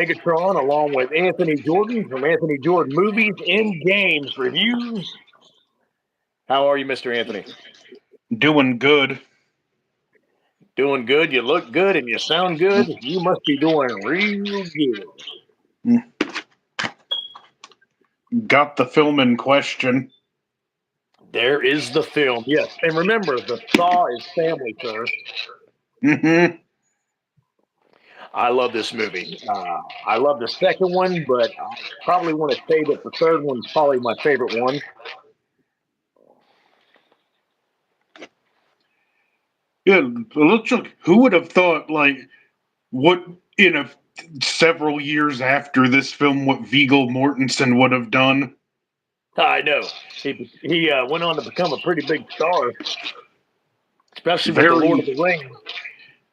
Megatron, along with Anthony Jordan from Anthony Jordan Movies and Games Reviews. How are you, Mr. Anthony? Doing good. Doing good. You look good and you sound good. You must be doing real good. Got the film in question. There is the film. Yes. And remember, the Saw is family, sir. Mm-hmm. I love this movie. I love the second one, but I probably want to say that the third one's probably my favorite one. Yeah, looks like who would have thought, what in a several years after this film, what Viggo Mortensen would have done. I know. He went on to become a pretty big star, especially with the Lord of Very, the Rings.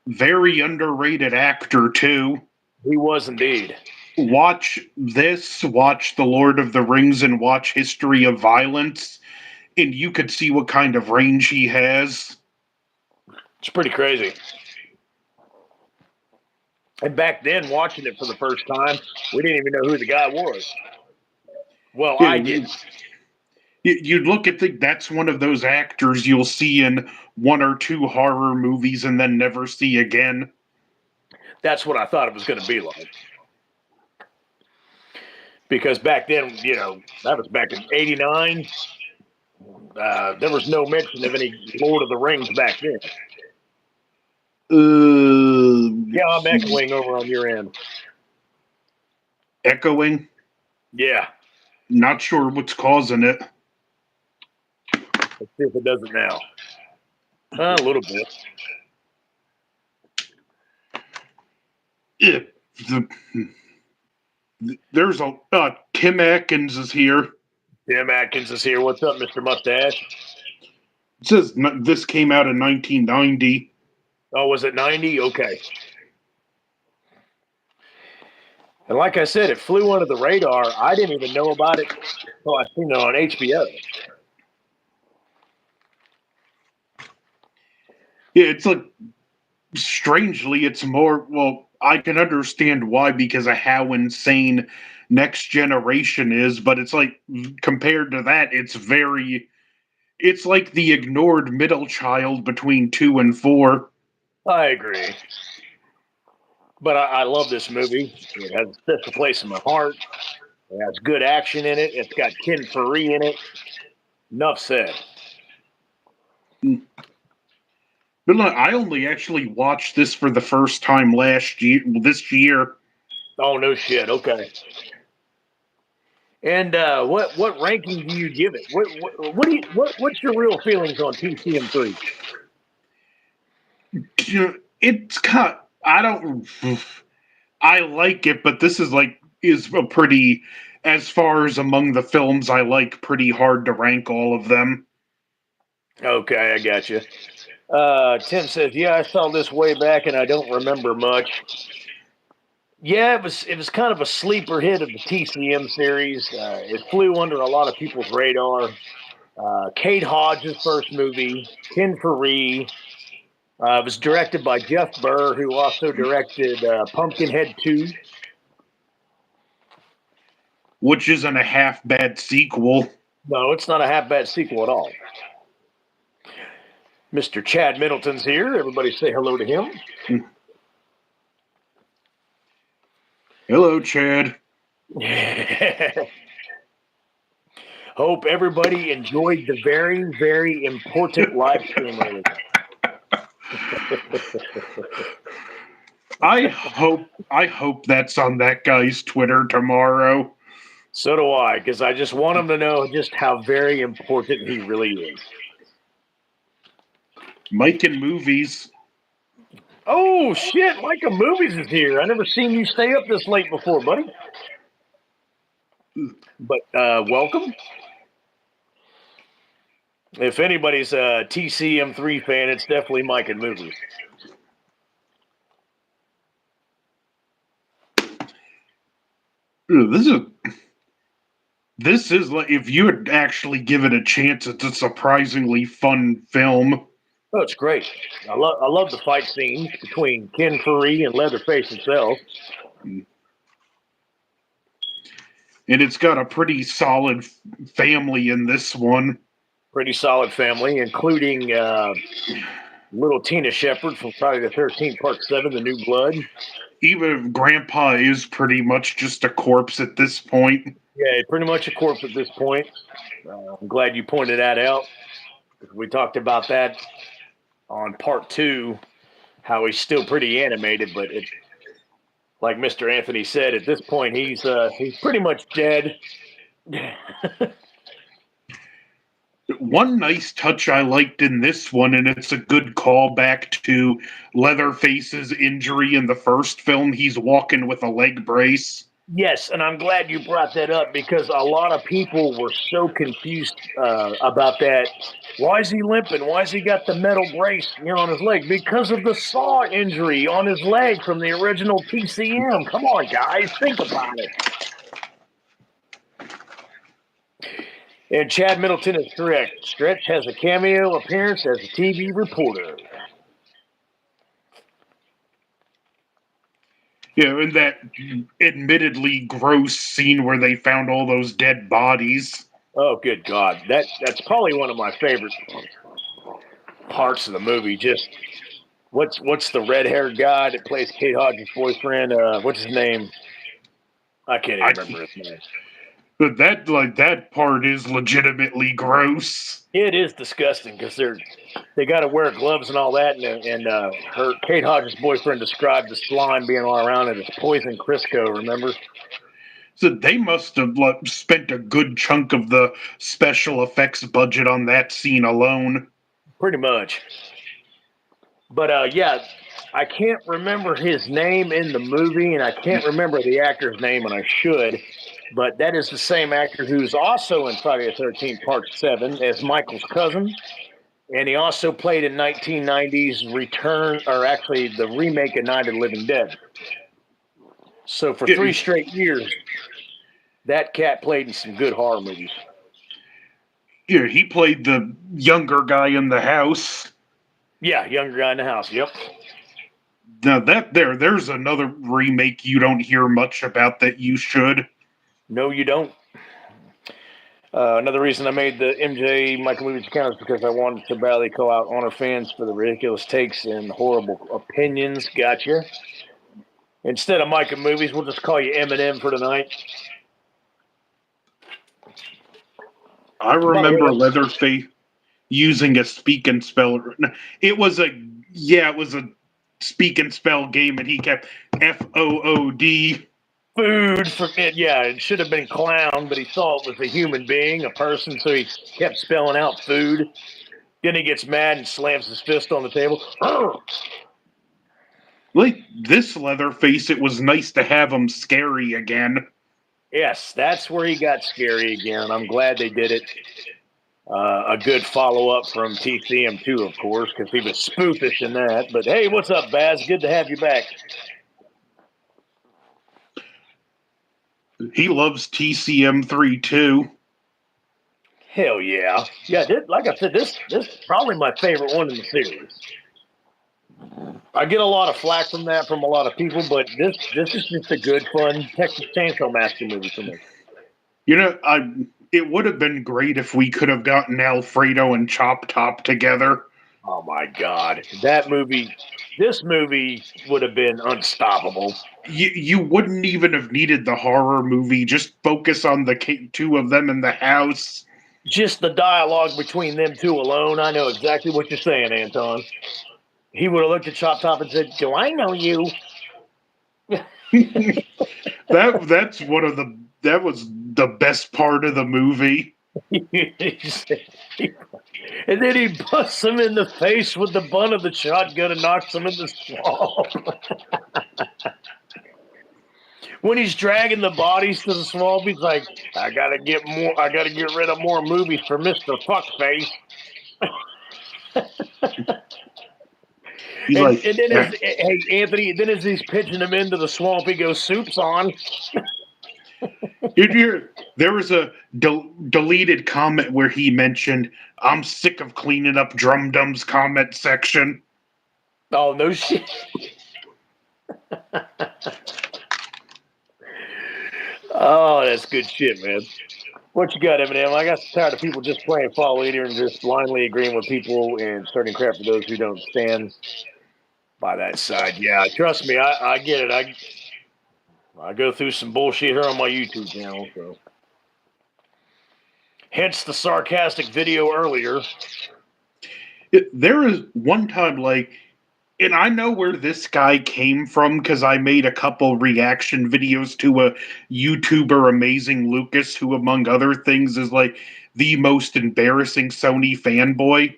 very underrated actor too. He was indeed. Watch this, watch The Lord of the Rings, and watch History of Violence, and you could see what kind of range he has. It's pretty crazy. And back then, watching it for the first time, we didn't even know who the guy was. Well, I didn't. You'd look at that's one of those actors you'll see in one or two horror movies and then never see again. That's what I thought it was going to be like. Because back then, that was back in '89. There was no mention of any Lord of the Rings back then. Yeah, I'm echoing over on your end. Echoing? Yeah. Not sure what's causing it. Let's see if it does it now. A little bit. There's Tim Atkins is here. Tim Atkins is here. What's up, Mr. Mustache? It says this came out in 1990. Oh, was it 90? Okay. And like I said, it flew under the radar. I didn't even know about it until I seen it on HBO. Yeah, it's strangely, it's more, well, I can understand why because of how insane Next Generation is, but it's compared to that, it's like the ignored middle child between 2 and 4. I agree. But I love this movie. It has a special place in my heart. It has good action in it. It's got Ken Faree in it. Enough said. But look, I only actually watched this for the first time this year. Oh, no shit. Okay. And what ranking do you give it? What's your real feelings on TCM3? It's I like it, but this is a pretty, as far as among the films I like, pretty hard to rank all of them. Okay, I got you. Tim says, "Yeah, I saw this way back, and I don't remember much." Yeah, it was kind of a sleeper hit of the TCM series. It flew under a lot of people's radar. Kate Hodge's first movie, Ken Faree. It was directed by Jeff Burr, who also directed Pumpkinhead 2. Which isn't a half bad sequel. No, it's not a half bad sequel at all. Mr. Chad Middleton's here. Everybody say hello to him. Hello, Chad. Hope everybody enjoyed the very, very important live stream earlier. I hope that's on that guy's Twitter tomorrow. So do I, because I just want him to know just how very important he really is. Mike and Movies. Oh, shit, Micah Movies is here. I never seen you stay up this late before, buddy. But welcome. If anybody's a TCM3 fan, it's definitely Mike and Movies. This is like, if you would actually give it a chance, it's a surprisingly fun film. Oh, it's great. I love the fight scenes between Ken Faree and Leatherface himself. And it's got a pretty solid family in this one. Pretty solid family, including little Tina Shepard from Friday the 13th, Part 7, The New Blood. Even if Grandpa is pretty much just a corpse at this point. Yeah, pretty much a corpse at this point. I'm glad you pointed that out. We talked about that on Part 2, how he's still pretty animated, but it, like Mr. Anthony said, at this point he's pretty much dead. One nice touch I liked in this one, and it's a good callback to Leatherface's injury in the first film. He's walking with a leg brace. Yes, and I'm glad you brought that up because a lot of people were so confused about that. Why is he limping? Why has he got the metal brace on his leg? Because of the saw injury on his leg from the original TCM. Come on, guys, think about it. And Chad Middleton is correct. Stretch has a cameo appearance as a TV reporter. Yeah, in that admittedly gross scene where they found all those dead bodies. Oh, good God. That's probably one of my favorite parts of the movie. Just what's the red-haired guy that plays Kate Hodges' boyfriend? What's his name? I can't even remember his name. But that part is legitimately gross. It is disgusting because they got to wear gloves and all that, and her Kate Hodges' boyfriend described the slime being all around it as poison Crisco. Remember? So they must have spent a good chunk of the special effects budget on that scene alone. Pretty much. But yeah, I can't remember his name in the movie, and I can't remember the actor's name, and I should. But that is the same actor who's also in Friday the 13th, Part 7 as Michael's cousin. And he also played in 1990's Return, or actually the remake of Night of the Living Dead. So for 3 straight years, that cat played in some good horror movies. Yeah, he played the younger guy in the house. Yeah, younger guy in the house, yep. Now there's another remake you don't hear much about that you should. No, you don't. Another reason I made the MJ Michael Movies account is because I wanted to badly call out Honor fans for the ridiculous takes and horrible opinions. Gotcha. Instead of Micah Movies, we'll just call you Eminem for tonight. I remember Leatherface using a speak and spell. It was a speak and spell game, and he kept FOOD. Food for it, yeah. It should have been clown, but he saw it was a human being, a person, so he kept spelling out food. Then he gets mad and slams his fist on the table. Like this Leatherface, it was nice to have him scary again. Yes, that's where he got scary again. I'm glad they did it. A good follow-up from TCM2, of course, because he was spoofish in that. But hey, what's up, Baz? Good to have you back. He loves TCM3 too. Hell yeah. Yeah, like I said, this is probably my favorite one in the series. I get a lot of flack from that from a lot of people, but this is just a good, fun Texas Chainsaw Massacre movie for me. You know, it would have been great if we could have gotten Alfredo and Chop Top together. Oh my God, this movie would have been unstoppable. You wouldn't even have needed the horror movie. Just focus on the two of them in the house. Just the dialogue between them two alone. I know exactly what you're saying, Anton. He would have looked at Chop Top and said, "Do I know you?" That was the best part of the movie. And then he busts him in the face with the butt of the shotgun and knocks him in the swamp. When he's dragging the bodies to the swamp, he's like, I gotta get rid of more movies for Mr. Fuckface. And then hey Anthony, then as he's pitching him into the swamp, he goes, "Soup's on." There was a deleted comment where he mentioned, "I'm sick of cleaning up Drum Dum's comment section." Oh no shit. Oh, that's good shit, man. What you got, Eminem? I got tired of people just playing fall leader and just blindly agreeing with people and starting crap for those who don't stand by that side. Yeah, trust me, I get it. I go through some bullshit here on my YouTube channel, so hence the sarcastic video earlier. There is one time, like, and I know where this guy came from because I made a couple reaction videos to a YouTuber, Amazing Lucas, who, among other things, is like the most embarrassing Sony fanboy.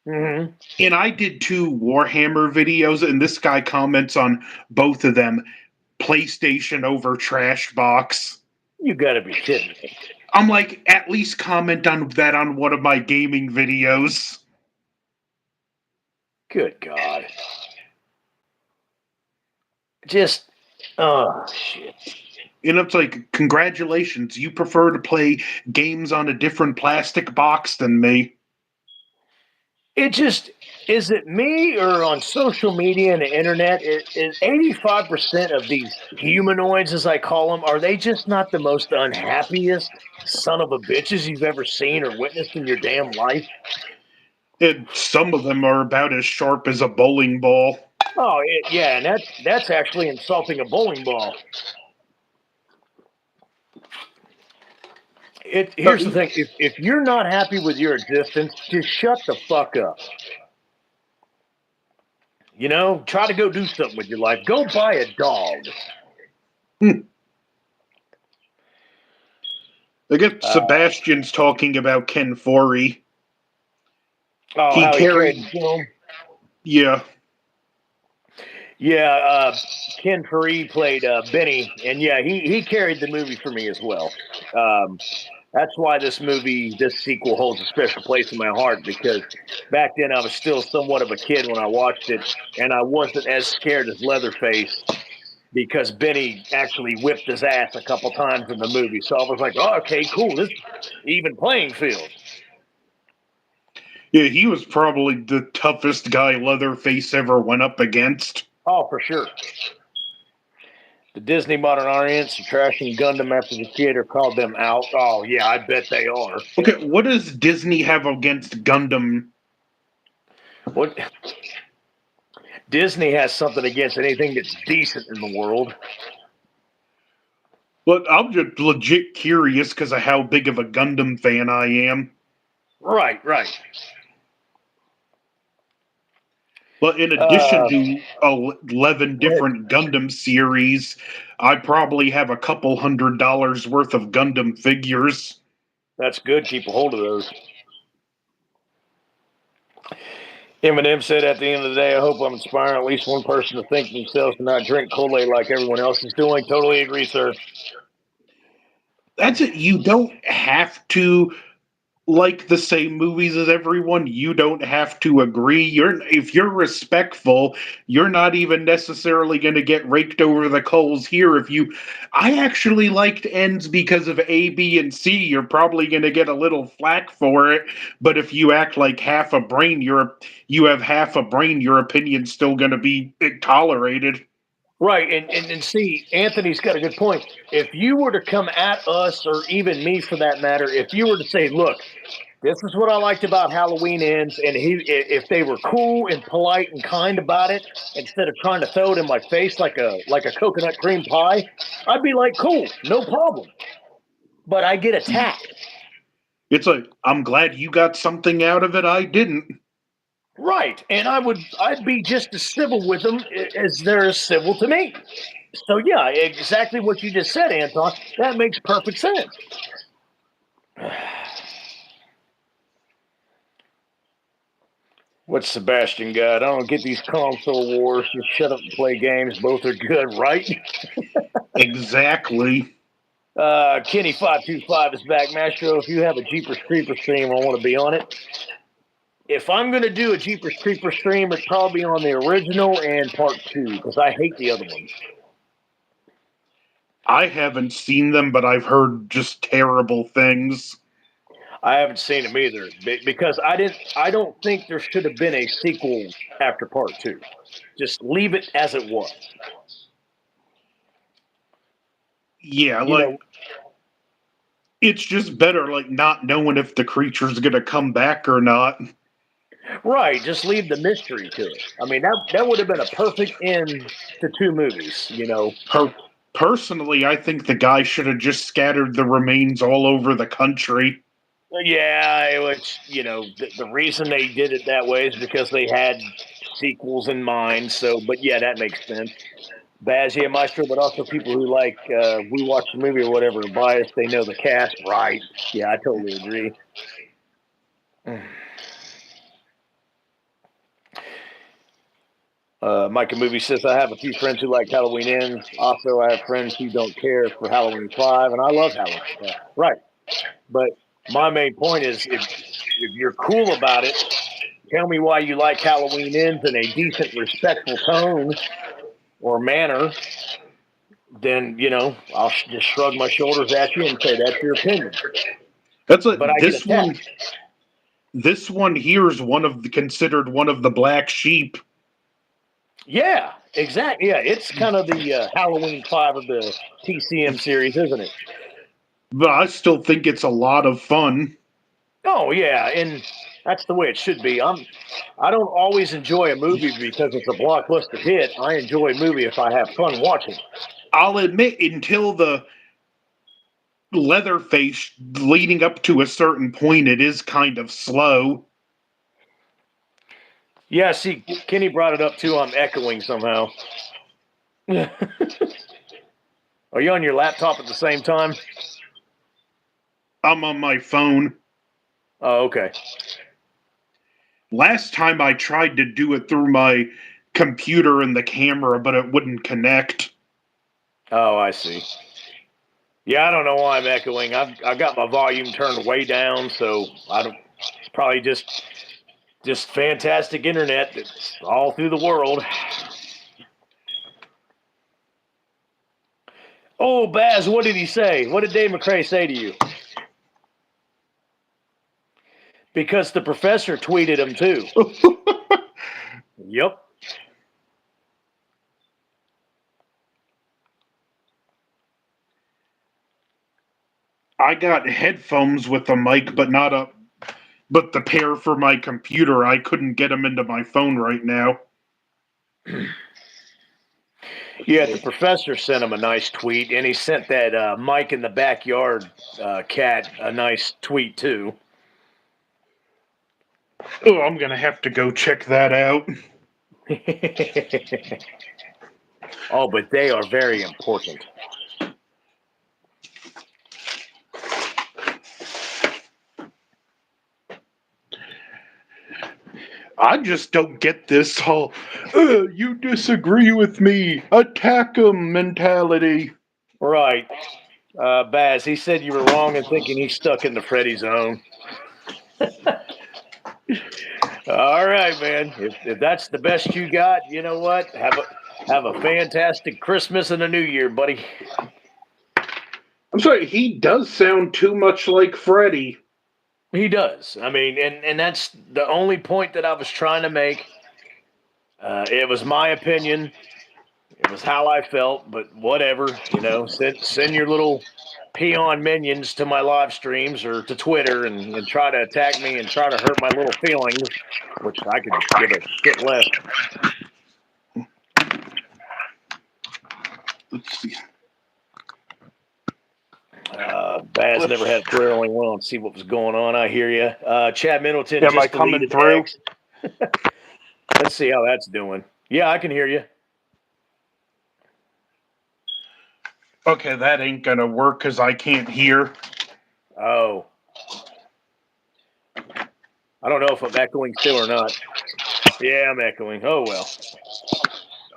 Mm-hmm. And I did two Warhammer videos, and this guy comments on both of them. PlayStation over trash box. You gotta be kidding me. I'm like, at least comment on that on one of my gaming videos. Good God. Just, oh, shit. And it's like, congratulations, you prefer to play games on a different plastic box than me. It just, is it me or on social media and the internet? Is 85% of these humanoids, as I call them, are they just not the most unhappiest son of a bitches you've ever seen or witnessed in your damn life? And some of them are about as sharp as a bowling ball. Oh, yeah, and that's actually insulting a bowling ball. Here's the thing: if you're not happy with your existence, just shut the fuck up. You know, try to go do something with your life. Go buy a dog. I guess Sebastian's talking about Ken Forey. Oh, He how he carried carried, the film. yeah. Yeah, Ken Faree played Benny, and yeah, he carried the movie for me as well. That's why this sequel holds a special place in my heart, because back then I was still somewhat of a kid when I watched it, and I wasn't as scared as Leatherface because Benny actually whipped his ass a couple times in the movie. So I was like, oh, okay, cool, this even playing field. Yeah, he was probably the toughest guy Leatherface ever went up against. Oh, for sure. The Disney modern audience are trashing Gundam after the theater called them out. Oh, yeah, I bet they are. Okay, what does Disney have against Gundam? What? Disney has something against anything that's decent in the world. But I'm just legit curious because of how big of a Gundam fan I am. Right. But in addition to 11 different Gundam series, I probably have a couple $100 worth of Gundam figures. That's good. Keep a hold of those. Eminem said, at the end of the day, I hope I'm inspiring at least one person to think themselves and not drink Kool-Aid like everyone else is doing. Totally agree, sir. That's it. You don't have to like the same movies as everyone. You don't have to agree. If you're respectful, you're not even necessarily going to get raked over the coals here. I actually liked Ends because of A, B, and C. You're probably going to get a little flack for it. But if you act like you have half a brain, your opinion's still going to be tolerated. Right, and see, Anthony's got a good point. If you were to come at us, or even me for that matter, if you were to say, look, this is what I liked about Halloween Ends, and if they were cool and polite and kind about it, instead of trying to throw it in my face like a coconut cream pie, I'd be like, cool, no problem. But I get attacked. It's like, I'm glad you got something out of it I didn't. Right, and I'd be just as civil with them as they're civil to me. So yeah, exactly what you just said, Anton. That makes perfect sense. What's Sebastian got? I don't get these console wars. Just shut up and play games. Both are good, right? Exactly. Kenny525 is back. Mastro, if you have a Jeepers Creepers stream, I want to be on it. If I'm going to do a Jeepers Creepers stream, it'd probably be on the original and part 2, because I hate the other ones. I haven't seen them, but I've heard just terrible things. I haven't seen them either, because I don't think there should have been a sequel after part 2. Just leave it as it was. Yeah, You like know, it's just better like not knowing if the creature's gonna come back or not. right? Just leave the mystery to it. I mean, that would have been a perfect end to two movies. Per- Personally, I think the guy should have just scattered the remains all over the country. Yeah, which the reason they did it that way is because they had sequels in mind. So, but yeah, that makes sense. Baz, yeah, Maestro, but also people who we watch the movie or whatever, biased, they know the cast, right? Yeah, I totally agree. Micah Movie says, I have a few friends who like Halloween Ends. Also, I have friends who don't care for Halloween 5, and I love Halloween 5. Right. But my main point is if you're cool about it, tell me why you like Halloween Ends in a decent, respectful tone or manner, then, I'll just shrug my shoulders at you and say, that's your opinion. That's a But I get this one. attacked. This one here is considered one of the black sheep. Yeah, exactly. Yeah, it's kind of the Halloween 5 of the TCM series, isn't it? But I still think it's a lot of fun. Oh yeah, and that's the way it should be. I don't always enjoy a movie because it's a blockbuster hit. I enjoy a movie if I have fun watching it. I'll admit, until the Leatherface leading up to a certain point, it is kind of slow. Yeah, see, Kenny brought it up too. I'm echoing somehow. Are you on your laptop at the same time? I'm on my phone. Oh, okay. Last time I tried to do it through my computer and the camera, but it wouldn't connect. Oh, I see. Yeah, I don't know why I'm echoing. I've got my volume turned way down, so I don't. It's probably just fantastic internet that's all through the world. Oh, Baz, what did he say? What did Dave McCrae say to you? Because the professor tweeted him too. Yep. I got headphones with a mic, but the pair for my computer. I couldn't get them into my phone right now. Yeah, the professor sent him a nice tweet, and he sent that Mike in the backyard cat a nice tweet too. Oh, I'm gonna have to go check that out. Oh, but they are very important. I just don't get this whole you disagree with me, attack 'em mentality. Right. Baz, he said you were wrong in thinking he's stuck in the Freddy zone. All right, man. If that's the best you got, you know what? Have a fantastic Christmas and a New Year, buddy. I'm sorry, he does sound too much like Freddy. He does. I mean, and that's the only point that I was trying to make. It was my opinion. It was how I felt, but whatever. Send your little peon minions to my live streams or to Twitter and try to attack me and try to hurt my little feelings, which I could give a shit less. Let's see. Baz never had Twitter, only went to see what was going on. I hear you. Chad Middleton Am I just coming deleted through? X. Let's see how that's doing. Yeah, I can hear you. Okay, that ain't gonna work because I can't hear. Oh. I don't know if I'm echoing still or not. Yeah, I'm echoing. Oh, well.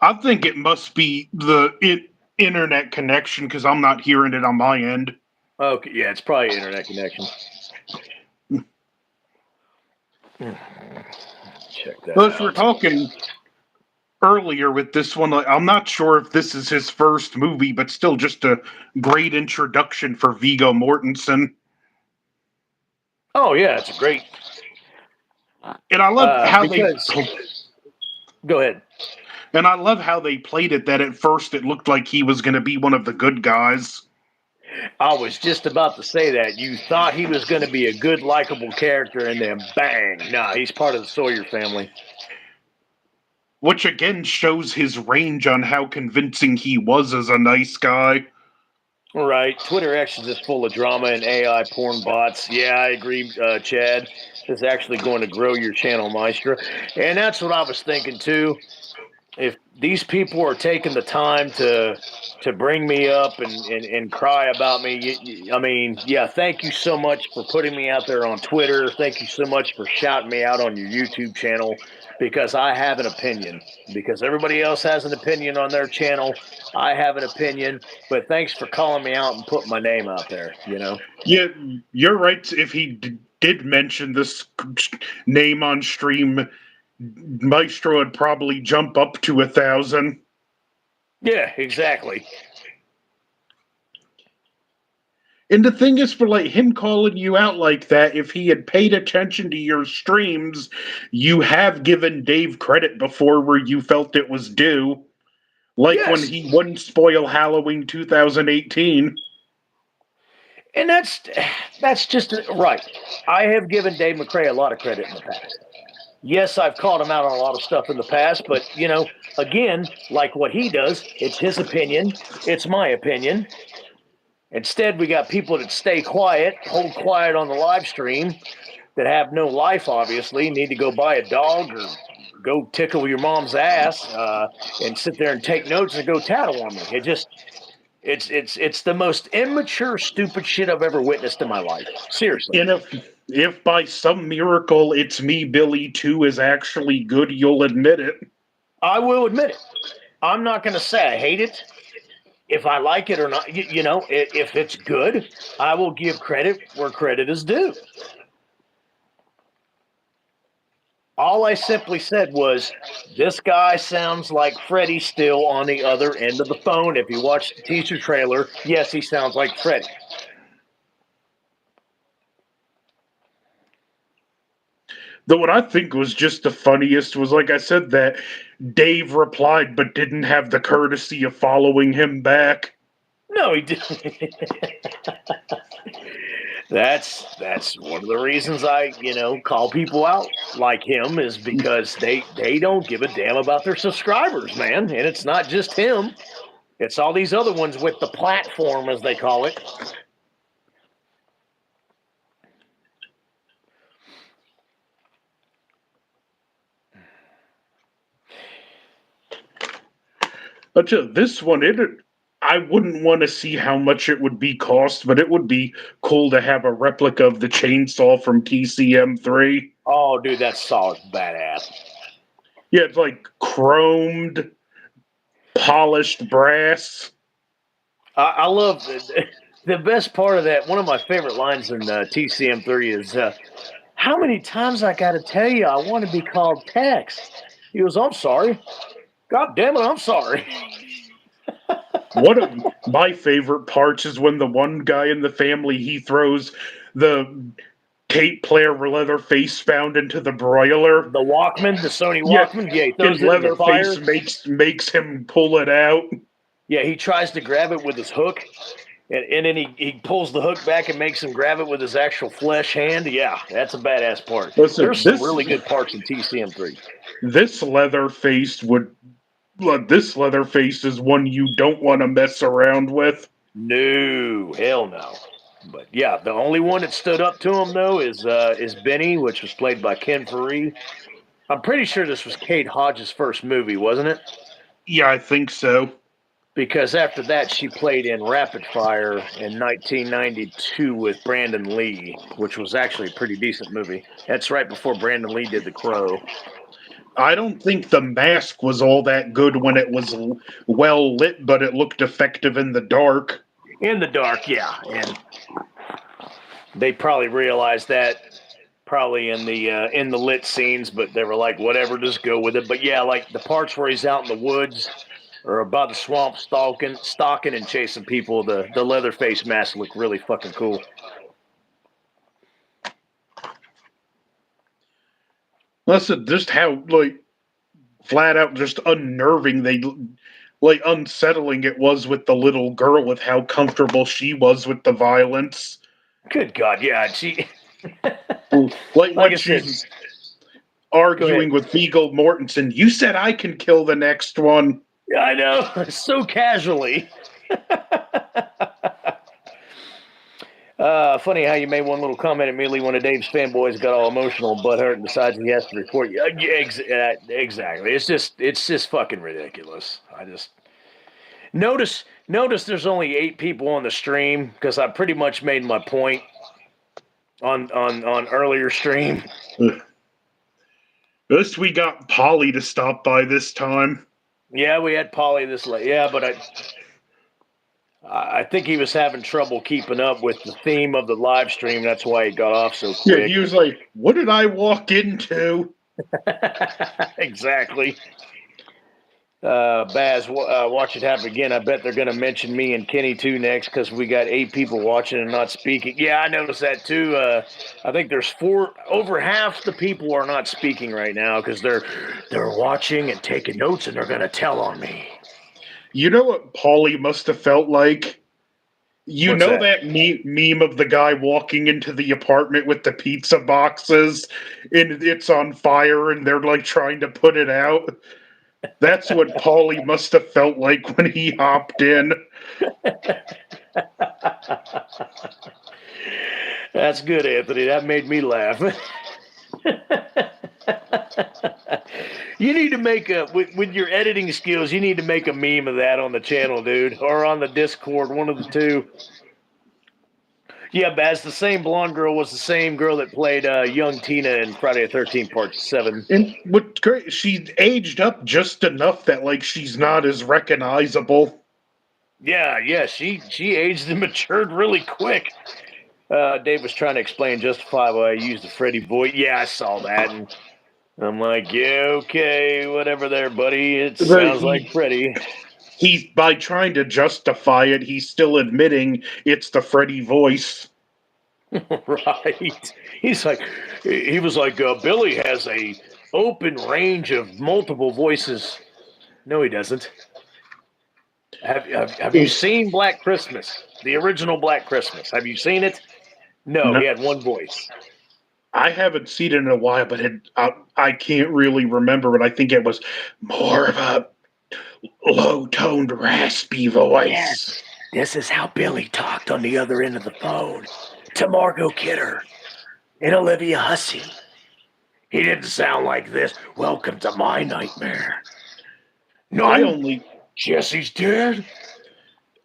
I think it must be the internet connection because I'm not hearing it on my end. Okay, yeah, it's probably internet connection. Check that Well, if we're out. talking earlier with this one, like, I'm not sure if this is his first movie, but still just a great introduction for Viggo Mortensen. Oh, yeah, it's a great. And I love how Go ahead. and I love how they played it that at first it looked like he was going to be one of the good guys. I was just about to say that. You thought he was going to be a good, likable character, and then bang! Nah, he's part of the Sawyer family. Which again shows his range on how convincing he was as a nice guy. Right. Twitter X is just full of drama and AI porn bots. Yeah, I agree, Chad. This is actually going to grow your channel, Maestro. And that's what I was thinking too. If these people are taking the time to bring me up and cry about me, I mean, yeah, thank you so much for putting me out there on Twitter. Thank you so much for shouting me out on your YouTube channel, because I have an opinion. Because everybody else has an opinion on their channel. I have an opinion, but thanks for calling me out and putting my name out there, you know? Yeah, you're right. If he did mention this name on stream, Maestro would probably jump up to 1,000. Yeah, exactly. And the thing is, for like him calling you out like that, if he had paid attention to your streams, you have given Dave credit before where you felt it was due. Like when Yes. he wouldn't spoil Halloween 2018. And that's just right. I have given Dave McCrae a lot of credit in the past. Yes, I've called him out on a lot of stuff in the past, but again, like what he does, it's his opinion, it's my opinion. Instead, we got people that stay quiet, hold quiet on the live stream, that have no life, obviously, need to go buy a dog or go tickle your mom's ass, and sit there and take notes and go tattle on me. It's the most immature, stupid shit I've ever witnessed in my life. Seriously. And if by some miracle it's me, Billy 2 is actually good, you'll admit it. I will admit it. I'm not going to say I hate it. If I like it or not, if it's good, I will give credit where credit is due. All I simply said was, this guy sounds like Freddy still on the other end of the phone. If you watch the teaser trailer, yes, he sounds like Freddy. Though what I think was just the funniest was, like I said, that Dave replied but didn't have the courtesy of following him back. No, he didn't. That's one of the reasons I call people out like him, is because they don't give a damn about their subscribers, man. And it's not just him, it's all these other ones with the platform, as they call it. But this one, I wouldn't want to see how much it would be cost, but it would be cool to have a replica of the chainsaw from TCM3. Oh, dude, that saw is badass. Yeah, it's like chromed, polished brass. I love the best part of that. One of my favorite lines in TCM3 is, "How many times I got to tell you I want to be called Tex?" He goes, "I'm sorry. God damn it, I'm sorry." One of my favorite parts is when the one guy in the family, he throws the tape player Leatherface found into the broiler. The Walkman, the Sony Yeah, Walkman, yeah, he and throws it in the Leatherface fire. makes him pull it out. Yeah, he tries to grab it with his hook, and then he pulls the hook back and makes him grab it with his actual flesh hand. Yeah, that's a badass part. Listen, There's some really good parts in TCM3. this Leatherface would this Leatherface is one you don't want to mess around with. No, hell no. But yeah, the only one that stood up to him though is Benny, which was played by Ken Faree. I'm pretty sure this was Kate Hodges' first movie, wasn't it? Yeah, I think so. Because after that, she played in Rapid Fire in 1992 with Brandon Lee, which was actually a pretty decent movie. That's right before Brandon Lee did The Crow. I don't think The Mask was all that good when it was well lit, but it looked effective in the dark. In the dark, yeah, and they probably realized that probably in the lit scenes, but they were like, whatever, just go with it. But yeah, like the parts where he's out in the woods or about the swamp stalking and chasing people, the Leatherface mask looked really fucking cool. Listen, just how like flat out just unnerving they like unsettling it was with the little girl with how comfortable she was with the violence. Good God, yeah. She, Like like when I said, she's go ahead. arguing with Viggo Mortensen, you said I can kill the next one. Yeah, I know, so casually. Funny how you made one little comment immediately when a Dave's fanboys got all emotional, butthurt, and decides he has to report you. Yeah, exactly. It's just fucking ridiculous. I just notice there's only 8 people on the stream because I pretty much made my point on earlier stream. At least we got Polly to stop by this time. Yeah, we had Polly this late. Yeah, but I think he was having trouble keeping up with the theme of the live stream. That's why he got off so Yeah, quick. he was like, "What did I walk into?" Exactly. Baz, watch it happen again. I bet they're going to mention me and Kenny too next because we got 8 people watching and not speaking. Yeah, I noticed that too. I think there's 4. Over half the people are not speaking right now because they're watching and taking notes and they're going to tell on me. You know what Polly must have felt like? You What's know that? that meme of the guy walking into the apartment with the pizza boxes and it's on fire and they're like trying to put it out? That's what Paulie must have felt like when he hopped in. That's good, Anthony. That made me laugh. You need to make with your editing skills. You need to make a meme of that on the channel, dude, or on the Discord. One of the two. Yeah, Baz, the same blonde girl was the same girl that played young Tina in Friday the 13th Part 7. And what's great, she aged up just enough that like she's not as recognizable. Yeah, she aged and matured really quick. Dave was trying to explain justify why I used the Freddy voice. Yeah, I saw that, and I'm like, yeah, okay, whatever there, buddy. It But sounds like Freddy. he's by trying to justify it, he's still admitting it's the Freddy voice. Right. He was like, Billy has a open range of multiple voices. No, he doesn't. Have you seen Black Christmas? The original Black Christmas. Have you seen it? No, No, he had one voice. I haven't seen it in a while, but I can't really remember. But I think it was more of a low-toned, raspy voice. Yes. This is how Billy talked on the other end of the phone to Margot Kidder and Olivia Hussey. He didn't sound like this. Welcome to my nightmare. No, Jesse's dead.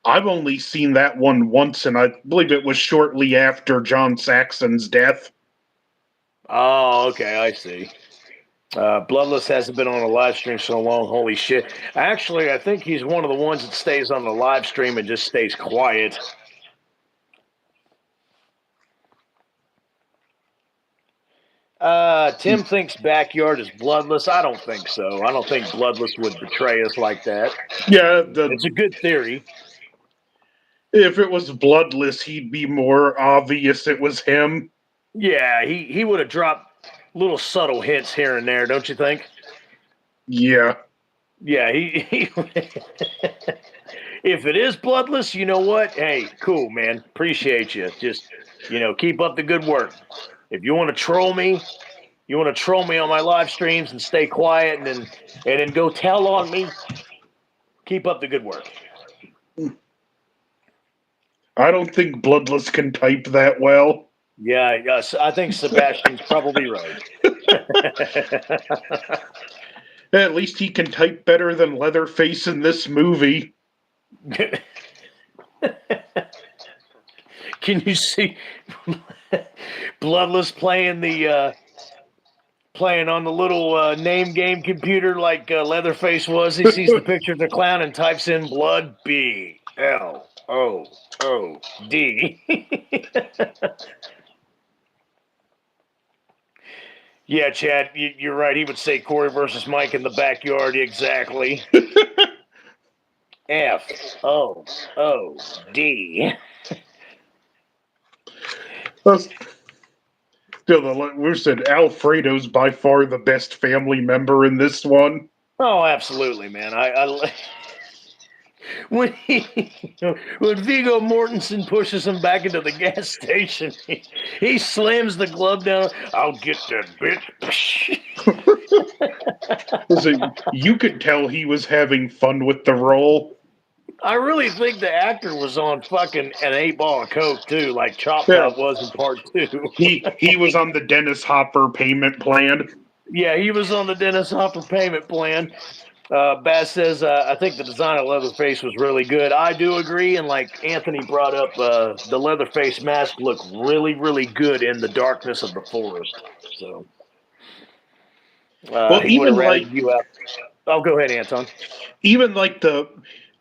I've only seen that one once, and I believe it was shortly after John Saxon's death. Oh, okay, I see. Bloodless hasn't been on a live stream so long. Holy shit. Actually, I think he's one of the ones that stays on the live stream and just stays quiet. Tim thinks Backyard is bloodless. I don't think so. I don't think Bloodless would betray us like that. Yeah, It's a good theory. If it was bloodless, he'd be more obvious it was him. Yeah, he would have dropped little subtle hints here and there, don't you think? Yeah. Yeah, he if it is bloodless, you know what? Hey, cool, man. Appreciate you. Just, keep up the good work. If you want to troll me, on my live streams and stay quiet and then go tell on me, keep up the good work. I don't think Bloodless can type that well. Yeah, I think Sebastian's probably right. At least he can type better than Leatherface in this movie. Can you see Bloodless playing on the little name game computer like Leatherface was? He sees the picture of the clown and types in blood BLOOD. Yeah, Chad, you're right. He would say Corey versus Mike in the backyard. Exactly. FOOD. Still, we said Alfredo's by far the best family member in this one. Oh, absolutely, man. when when Viggo Mortensen pushes him back into the gas station, he slams the glove down. I'll get that bitch. You could tell he was having fun with the role. I really think the actor was on fucking an 8 ball of coke too, like Chop Yeah, Top was in part two. he was on the Dennis Hopper payment plan. Yeah, he was on the Dennis Hopper payment plan. Bass says, I think the design of Leatherface was really good. I do agree. And like Anthony brought up, the Leatherface mask looked really, really good in the darkness of the forest. So Well, he would have ratted you out. Oh, go ahead, Anton. even like the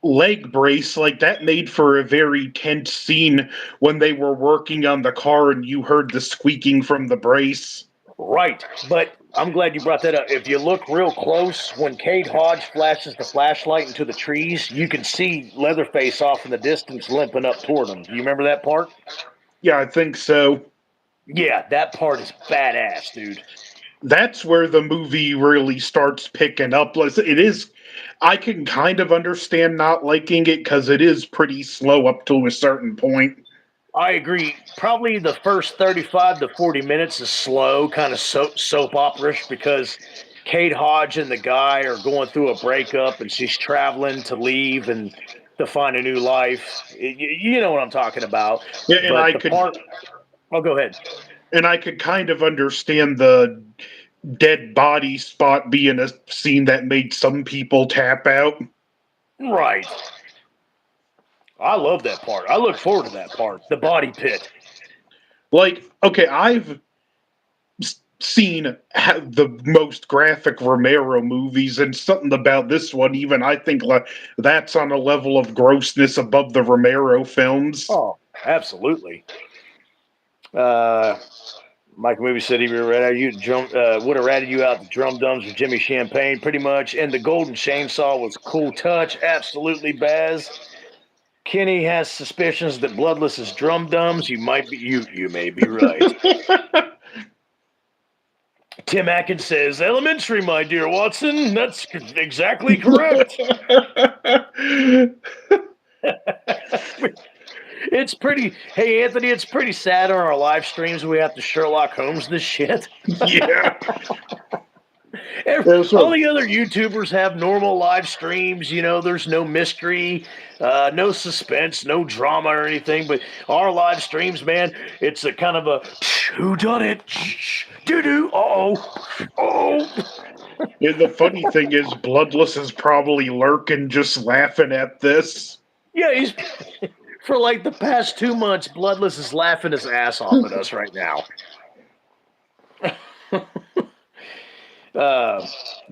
leg brace, like that made for a very tense scene when they were working on the car and you heard the squeaking from the brace. Right. But I'm glad you brought that up. If you look real close, when Cade Hodge flashes the flashlight into the trees, you can see Leatherface off in the distance limping up toward him. Do you remember that part? Yeah, I think so. Yeah, that part is badass, dude. That's where the movie really starts picking up. It is, I can kind of understand not liking it because it is pretty slow up to a certain point. I agree. Probably the first 35 to 40 minutes is slow, kind of soap opera-ish because Kate Hodge and the guy are going through a breakup and she's traveling to leave and to find a new life. You know what I'm talking about. Yeah, But the part, oh, go ahead. and I could kind of understand the dead body spot being a scene that made some people tap out. Right. I love that part. I look forward to that part. The body pit. Like, okay, I've seen the most graphic Romero movies, and something about this one, even I think that's on a level of grossness above the Romero films. Oh, absolutely. Mike Movie said he would have ratted you out the drum dums with Jimmy Champagne, pretty much. And the Golden Chainsaw was a cool touch. Absolutely, Baz. Kenny has suspicions that Bloodless is drum dums. You may be right. Tim Atkins says, elementary, my dear Watson. That's exactly correct. It's pretty. Hey, Anthony, it's pretty sad on our live streams. We have to Sherlock Holmes this shit. Yeah. All the other YouTubers have normal live streams. You know, there's no mystery, no suspense, no drama or anything. But our live streams, man, it's a kind of a who done it? Doo doo. Oh. Yeah, the funny thing is, Bloodless is probably lurking, just laughing at this. Yeah, he's for like the past 2 months. Bloodless is laughing his ass off at us right now.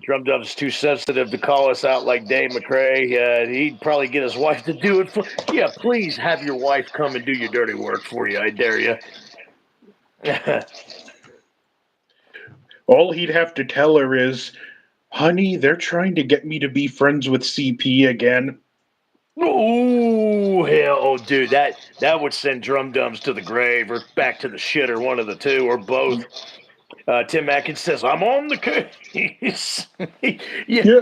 Drum Dub's too sensitive to call us out like Dave McRae. He'd probably get his wife to do it for. Yeah, please have your wife come and do your dirty work for you. I dare you. All he'd have to tell her is, honey, they're trying to get me to be friends with CP again. Oh hell, oh dude, that would send Drum Dums to the grave or back to the shitter, one of the two or both. Tim Atkins says, I'm on the case. Yeah.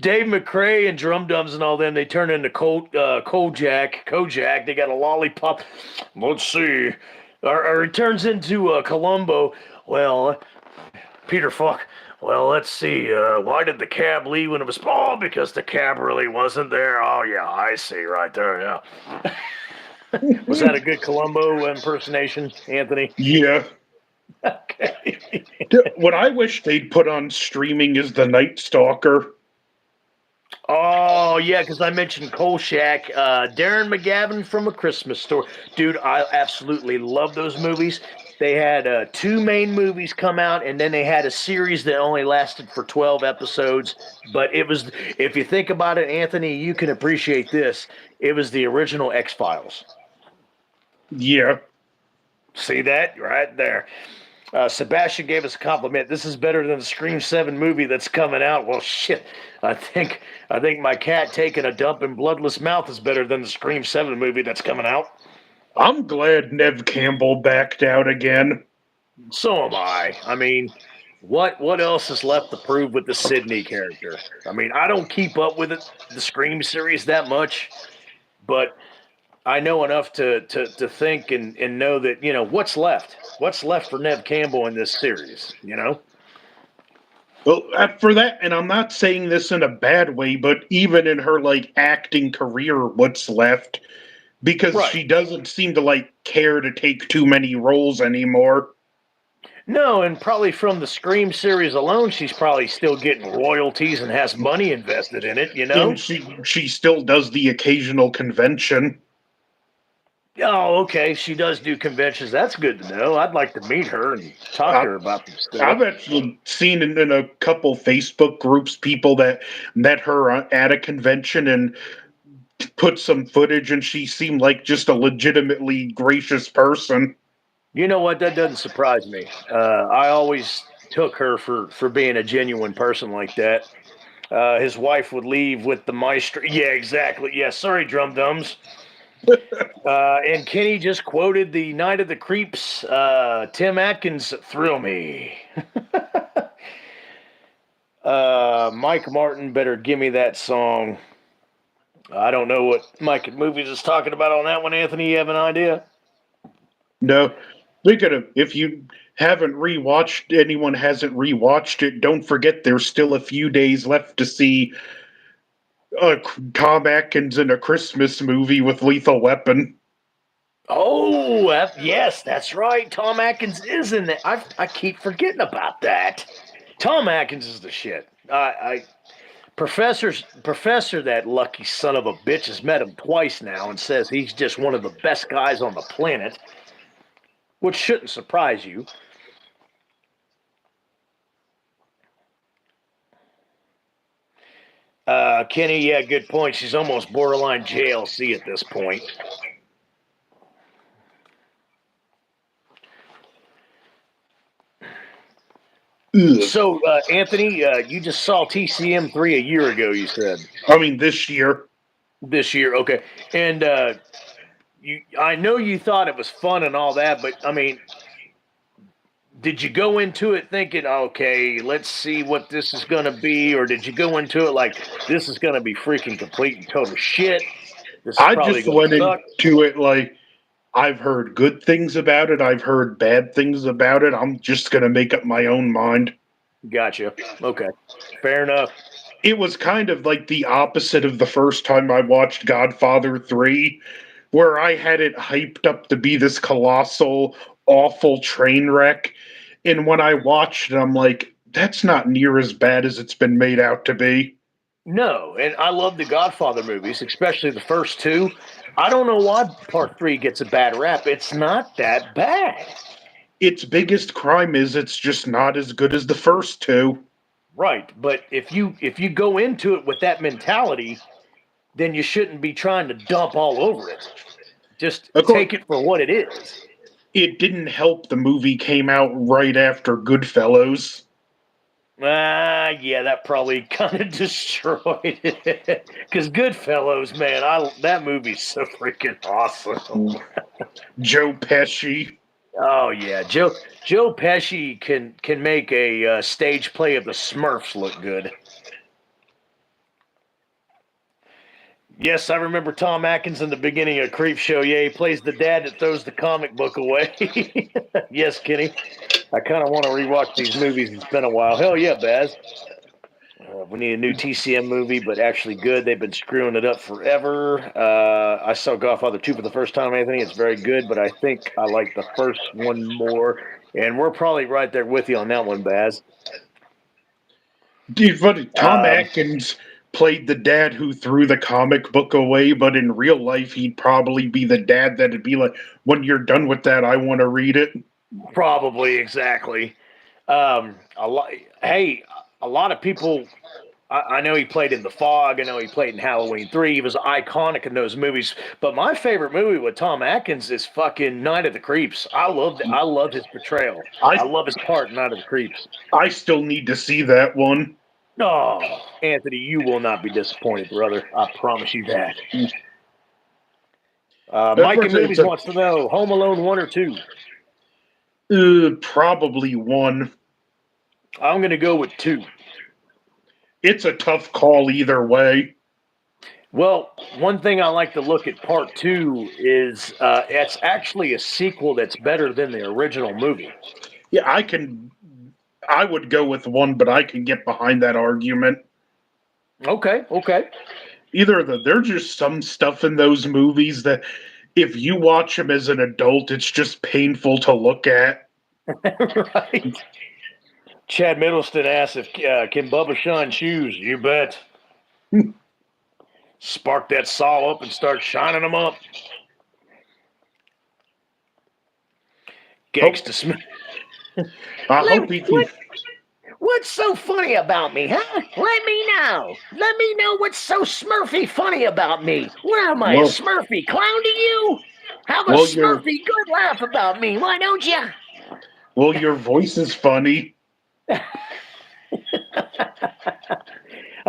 Dave McRae and Drum Dums and all them, they turn into Kojak. They got a lollipop. Let's see. Or he turns into Columbo. Well, Peter Falk. Well, let's see. Why did the cab leave when it was... Oh, because the cab really wasn't there. Oh, yeah, I see right there, yeah. Was that a good Columbo impersonation, Anthony? Yeah. Okay. What I wish they'd put on streaming is The Night Stalker. Oh, yeah, because I mentioned Kolchak. Darren McGavin from A Christmas Story. Dude, I absolutely love those movies. They had 2 main movies come out, and then they had a series that only lasted for 12 episodes. But it was, if you think about it, Anthony, you can appreciate this. It was the original X-Files. Yeah. See that? Right there. Sebastian gave us a compliment. This is better than the Scream 7 movie that's coming out. Well, shit. I think my cat taking a dump in Bloodless Mouth is better than the Scream 7 movie that's coming out. I'm glad Nev Campbell backed out again. So am I. I mean, What else is left to prove with the Sydney character? I mean, I don't keep up with the Scream series that much, but I know enough to think and know that, what's left. What's left for Nev Campbell in this series, Well, for that, and I'm not saying this in a bad way, but even in her like acting career, what's left? Because Right. she doesn't seem to like care to take too many roles anymore. No, and probably from the Scream series alone, she's probably still getting royalties and has money invested in it. And she still does the occasional convention. Oh, okay. She does do conventions. That's good to know. I'd like to meet her and talk to I, her about some stuff. I've actually seen in a couple Facebook groups people that met her at a convention and put some footage, and she seemed like just a legitimately gracious person. You know what? That doesn't surprise me. I always took her for being a genuine person like that. His wife would leave with the maestro. Yeah, exactly. Yeah, sorry, drum dums. And Kenny just quoted the Night of the Creeps. Tim Atkins, thrill me. Mike Martin better give me that song. I don't know what Mike at Movies is talking about on that one, Anthony. You have an idea? No, speaking of, if you haven't rewatched, anyone hasn't rewatched it, don't forget there's still a few days left to see uh, Tom Atkins in a Christmas movie with Lethal Weapon. Oh, yes, that's right. Tom Atkins is in that. I keep forgetting about that. Tom Atkins is the shit. Professor, that lucky son of a bitch, has met him twice now and says he's just one of the best guys on the planet, which shouldn't surprise you. Kenny, yeah, good point. She's almost borderline JLC at this point. Ugh. So, Anthony, you just saw TCM 3 a year ago, you said. I mean, this year. This year, okay. And I know you thought it was fun and all that, but I mean, did you go into it thinking, okay, let's see what this is going to be? Or did you go into it like, this is going to be freaking complete and total shit? This is I probably just going to went suck. into it like I've heard good things about it, I've heard bad things about it. I'm just going to make up my own mind. Gotcha. Okay. Fair enough. It was kind of like the opposite of the first time I watched Godfather 3, where I had it hyped up to be this colossal, awful train wreck. And when I watched it, I'm like, that's not near as bad as it's been made out to be. No, and I love the Godfather movies, especially the first two. I don't know why part three gets a bad rap. It's not that bad. Its biggest crime is it's just not as good as the first two. Right. But if you go into it with that mentality, then you shouldn't be trying to dump all over it. Just Of course, take it for what it is. it didn't help the movie came out right after Goodfellas. Yeah, that probably kind of destroyed it. Because Goodfellas, man, that movie's so freaking awesome. Joe Pesci. Oh yeah, Joe Pesci can make a stage play of the Smurfs look good. Yes, I remember Tom Atkins in the beginning of Creep Show. Yeah, he plays the dad that throws the comic book away. Yes, Kenny. I kind of want to rewatch these movies. It's been a while. Hell yeah, Baz. We need a new TCM movie, but actually good. They've been screwing it up forever. I saw Godfather 2 for the first time, Anthony. It's very good, but I think I like the first one more. And we're probably right there with you on that one, Baz. Dude, funny, Tom Um, Atkins played the dad who threw the comic book away, but in real life, he'd probably be the dad that'd be like, when you're done with that, I want to read it. Probably, exactly. A lot. Hey, a lot of people. I know he played in The Fog. I know he played in Halloween 3. He was iconic in those movies. But my favorite movie with Tom Atkins is fucking Night of the Creeps. I love his portrayal. I I love his part in Night of the Creeps. I still need to see that one. Oh, Anthony, you will not be disappointed, brother. I promise you that. Mike in It's Movies wants to know Home Alone 1 or 2. probably one. I'm going to go with 2. It's a tough call either way. Well, one thing I like to look at part 2 is it's actually a sequel that's better than the original movie. Yeah, I would go with 1, but I can get behind that argument. Okay, okay. Either the there's just some stuff in those movies that if you watch them as an adult, it's just painful to look at. Right. Chad Middleton asks if can Bubba shine shoes. You bet. Spark that saw up and start shining them up. Gangsta Smith. I hope he can. What's so funny about me, huh? Let me know. Let me know what's so Smurfy funny about me. What am I, a Well, Smurfy clown to you? Have a well, your Smurfy good laugh about me, why don't you? your voice is funny. I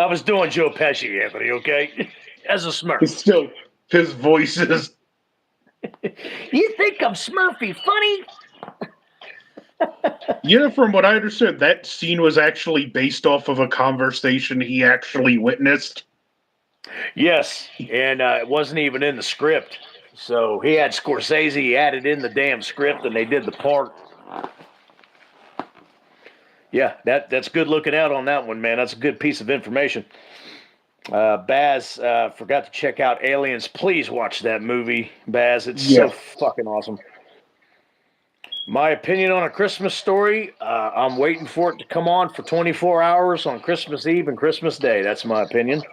was doing Joe Pesci, Anthony, okay? As a Smurf. It's still his voice is. You think I'm Smurfy funny? Yeah, from what I understood, that scene was actually based off of a conversation he actually witnessed. Yes, and it wasn't even in the script. So he had Scorsese added in the damn script, and they did the part. Yeah, that's good looking out on that one, man. That's a good piece of information. Baz forgot to check out Aliens. Please watch that movie, Baz. It's so Yeah. fucking awesome. My opinion on A Christmas Story, I'm waiting for it to come on for 24 hours on Christmas Eve and Christmas Day. That's my opinion.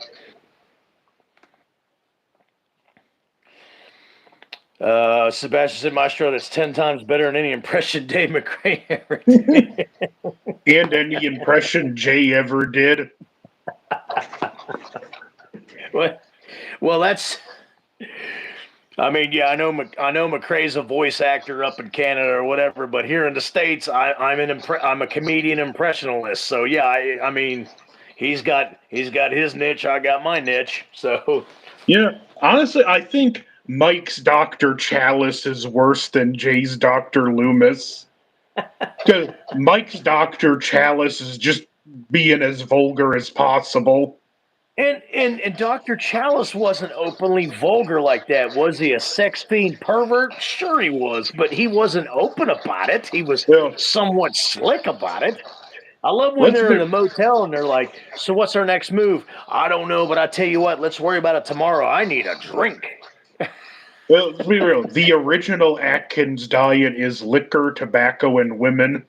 Sebastian said, Maestro, that's 10 times better than any impression Dave McRae ever did. And any impression Jay ever did. Well, that's. I mean, yeah, I know McRae's a voice actor up in Canada or whatever, but here in the States, I'm a comedian impressionist. So yeah, I mean, he's got his niche, I got my niche. So Yeah, honestly, I think Mike's Dr. Chalice is worse than Jay's Dr. Loomis. Because Mike's Dr. Chalice is just being as vulgar as possible. and Dr. Chalice wasn't openly vulgar like that, was he? A sex fiend pervert? Sure he was, but he wasn't open about it. He was Well, somewhat slick about it. I love when let's they're in be the motel and they're like, "So what's our next move?" I don't know, but I tell you what, let's worry about it tomorrow. I need a drink. let's be real. The original Atkins diet is liquor, tobacco, and women.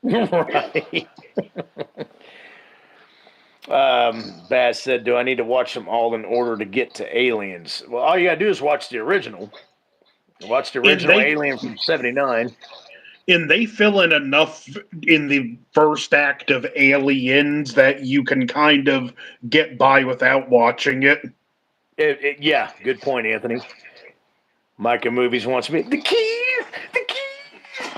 Right. Baz said, "Do I need to watch them all in order to get to Aliens?" Well, all you gotta do is watch the original. Watch the And original they Alien from '79. and they fill in enough in the first act of Aliens that you can kind of get by without watching it. Yeah, good point, Anthony. Micah Movies wants me the keys, the keys,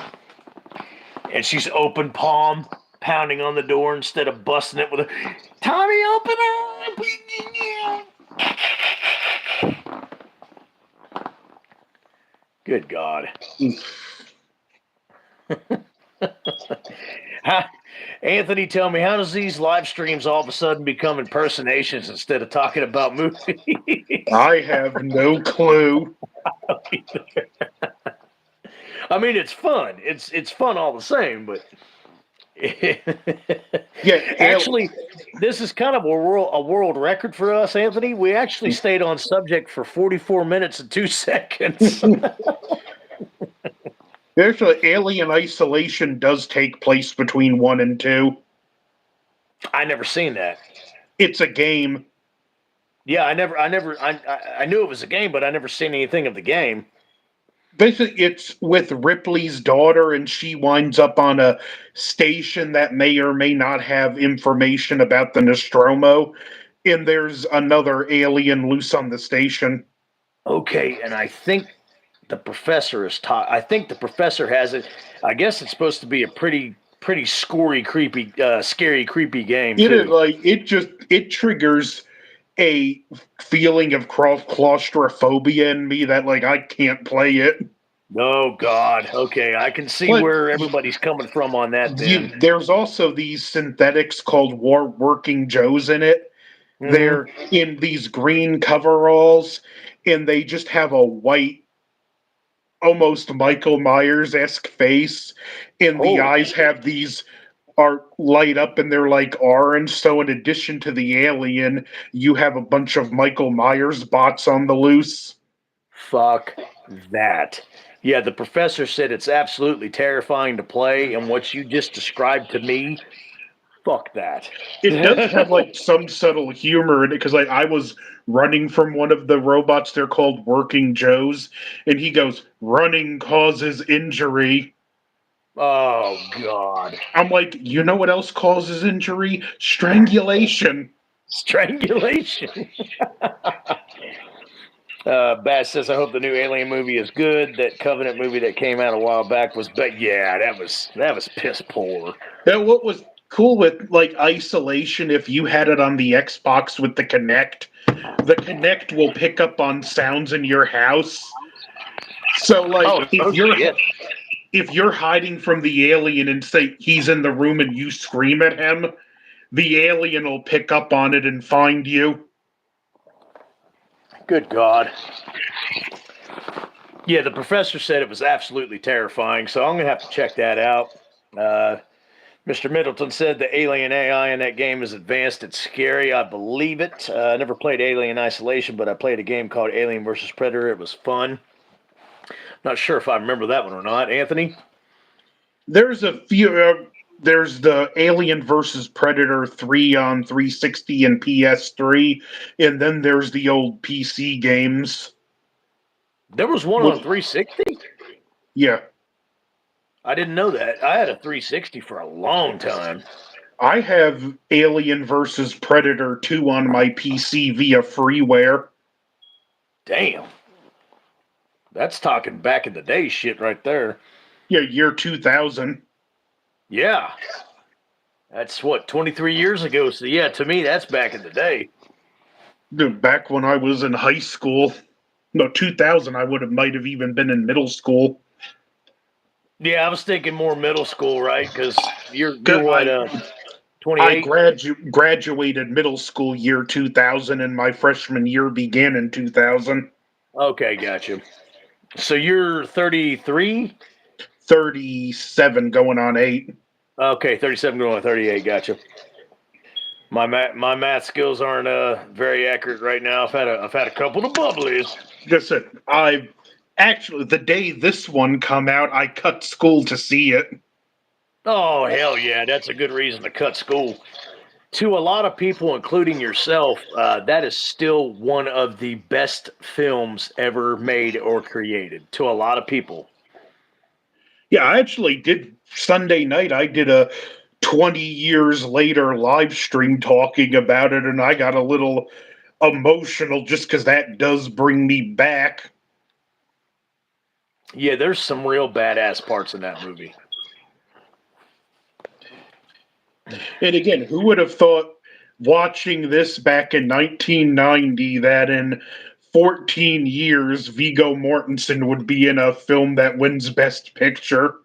and she's open palm pounding on the door instead of busting it with a Tommy, open up. Good God. Anthony, tell me, how does these live streams all of a sudden become impersonations instead of talking about movies? I have no clue. I mean, it's fun. It's fun all the same, but Yeah, actually, this is kind of a world record for us, Anthony. We actually stayed on subject for 44 minutes and 2 seconds. actually, Alien Isolation does take place between 1 and 2. I never seen that. It's a game. Yeah, I knew it was a game, but I never seen anything of the game. Basically, it's with Ripley's daughter, and she winds up on a station that may or may not have information about the Nostromo. And there's another alien loose on the station. Okay, and I think the professor is taught. I think the professor has it. I guess it's supposed to be a pretty scary, creepy game It is too. like it triggers a feeling of claustrophobia in me that like I can't play it. Oh God. Okay, I can see But where everybody's coming from on that. Then. there's also these synthetics called working Joes in it. Hmm. They're in these green coveralls, and they just have a white, almost Michael Myers esque face, and the Holy eyes have these are light up and they're like orange. So in addition to the alien, you have a bunch of Michael Myers bots on the loose. fuck that. Yeah, the professor said it's absolutely terrifying to play, and what you just described to me, fuck that. It does have like some subtle humor in it because like I was running from one of the robots. They're called Working Joes, and he goes, "Running causes injury." Oh God. I'm like, you know what else causes injury? Strangulation. Strangulation. Bass says, "I hope the new Alien movie is good. That Covenant movie that came out a while back was, but yeah, that was piss poor." That what was cool with like isolation. If you had it on the Xbox with the Connect will pick up on sounds in your house. So like Oh no shit. if you're hiding from the alien and say he's in the room and you scream at him, the alien will pick up on it and find you. Good God. Yeah, the professor said it was absolutely terrifying, so I'm gonna have to check that out. Uh, Mr. Middleton said the alien AI in that game is advanced. It's scary. I believe it. I never played Alien Isolation, but I played a game called Alien versus Predator. It was fun. Not sure if I remember that one or not. Anthony? There's a few. There's the Alien versus Predator 3 on 360 and PS3, and then there's the old PC games. There was one on With 360? yeah, I didn't know that. I had a 360 for a long time. I have Alien versus Predator 2 on my PC via freeware. Damn. That's talking back in the day shit right there. Yeah, year 2000. Yeah. That's what, 23 years ago. So, yeah, to me, that's back in the day. Back when I was in high school. No, 2000. I would have might have even been in middle school. Yeah, I was thinking more middle school, right? Because you're 'Cause what, I 28? graduated middle school year 2000, and my freshman year began in 2000. Okay, gotcha. So you're 33? 37 going on 8. Okay, 37 going on 38. Gotcha. My math skills aren't very accurate right now. I've had a couple of bubblies. Listen, I actually the day this one come out, I cut school to see it. Oh hell yeah, that's a good reason to cut school. To a lot of people, including yourself, that is still one of the best films ever made or created. To a lot of people. Yeah, I actually did Sunday night. I did a 20 years later live stream talking about it, and I got a little emotional just because that does bring me back. Yeah, there's some real badass parts in that movie. And again, who would have thought watching this back in 1990 that in 14 years Vigo Mortensen would be in a film that wins Best Picture?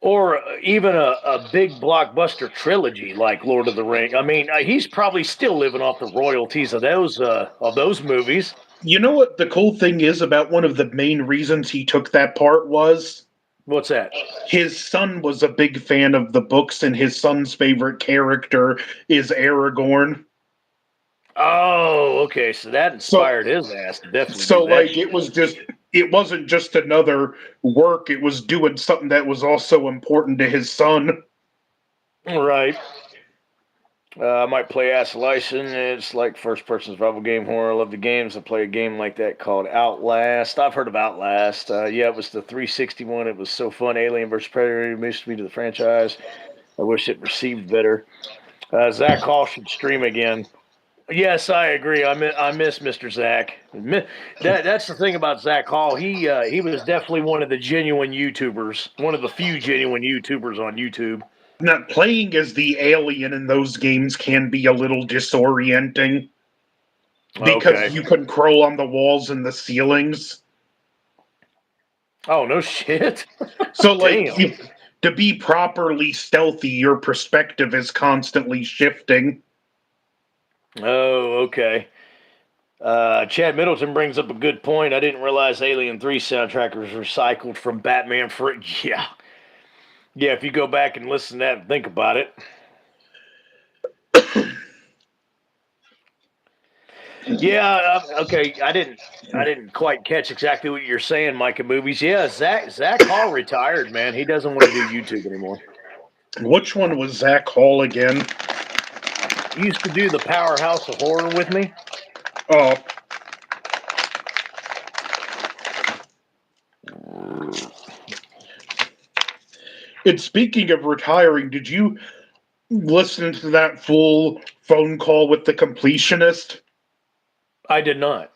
Or even a big blockbuster trilogy like Lord of the Ring. I mean, he's probably still living off the royalties of those movies. You know what the cool thing is about one of the main reasons he took that part was? What's that? His son was a big fan of the books, and his son's favorite character is Aragorn. Oh, okay. So that So, inspired his ass to definitely so do that like shit. it wasn't just another work. It was doing something that was also important to his son. All right. I might play Isolation. It's like first-person survival game horror. I love the games. I play a game like that called Outlast. I've heard of Outlast. Yeah, it was the 360 one. It was so fun. Alien vs Predator introduced me to the franchise. I wish it received better. Zach Hall should stream again. Yes, I agree. I miss Mr. Zach. That's the thing about Zach Hall. He was definitely one of the genuine YouTubers, one of the few genuine YouTubers on YouTube. Not playing as the alien in those games can be a little disorienting because Okay. you can crawl on the walls and the ceilings. Oh, no shit. So, like, Damn. to be properly stealthy, your perspective is constantly shifting. Oh, okay. Chad Middleton brings up a good point. I didn't realize Alien 3 soundtrack was recycled from Batman for yeah. Yeah, if you go back and listen to that and think about it. Yeah, okay. I didn't quite catch exactly what you're saying, Micah Movies. Yeah, Zach Hall retired, man. He doesn't want to do YouTube anymore. Which one was Zach Hall again? He used to do the Powerhouse of Horror with me. Oh, and speaking of retiring, did you listen to that full phone call with the completionist? I did not.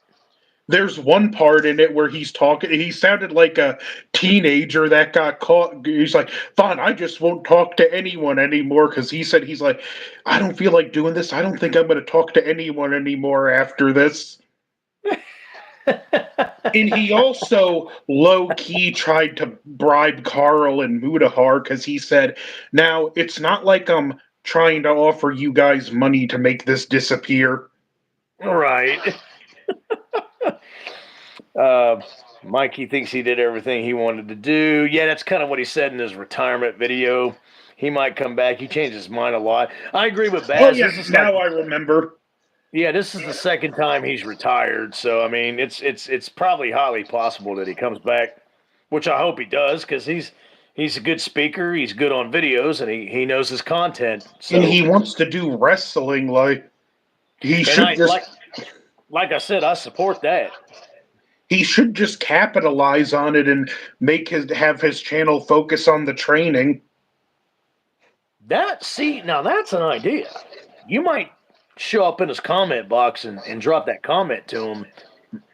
There's one part in it where he's talking. He sounded like a teenager that got caught. He's like, "Fine, I just won't talk to anyone anymore." Because he said he's like, "I don't feel like doing this. I don't think I'm going to talk to anyone anymore after this." And he also low key tried to bribe Carl and Mudahar because he said, "Now it's not like I'm trying to offer you guys money to make this disappear." Right. Uh, Mikey thinks he did everything he wanted to do. Yeah, that's kind of what he said in his retirement video. He might come back. He changed his mind a lot. I agree with Oh Baz. yeah, This is like, now I remember. yeah, this is the second time he's retired. So I mean, it's probably highly possible that he comes back, which I hope he does because he's a good speaker. He's good on videos and he knows his content. And So he wants to do wrestling. Like he and should I just like I said, I support that. he should just capitalize on it and make his have his channel focus on the training. That see now that's an idea. You might show up in his comment box and drop that comment to him.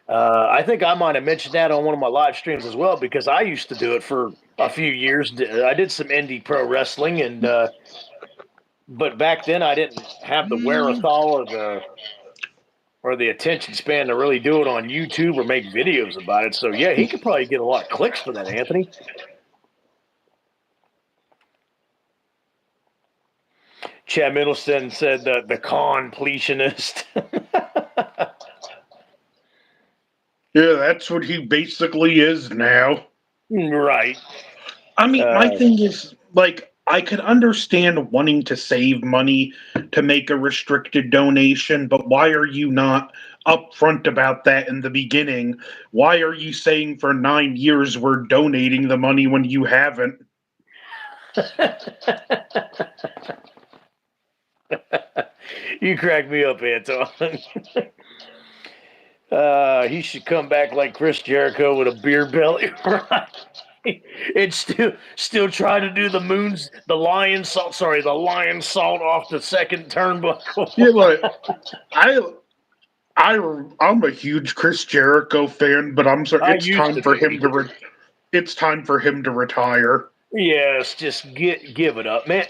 I think I might have mentioned that on one of my live streams as well because I used to do it for a few years. I did some indie pro wrestling, and but back then I didn't have the wherewithal or the attention span to really do it on YouTube or make videos about it. So yeah, he could probably get a lot of clicks for that, Anthony. Chad Middleton said the completionist. Yeah, that's what he basically is now. Right. I mean, my Uh, thing is like I could understand wanting to save money to make a restricted donation, but why are you not upfront about that in the beginning? Why are you saying for 9 years we're donating the money when you haven't? you crack me up, Anton. He should come back like Chris Jericho with a beer belly, right? And still try to do the lion salt. Sorry, the lion salt off the second turnbuckle. Yeah, like I I I'm a huge Chris Jericho fan, but I'm sorry, I used to be. it's time for him to retire. Yes, just give it up, man.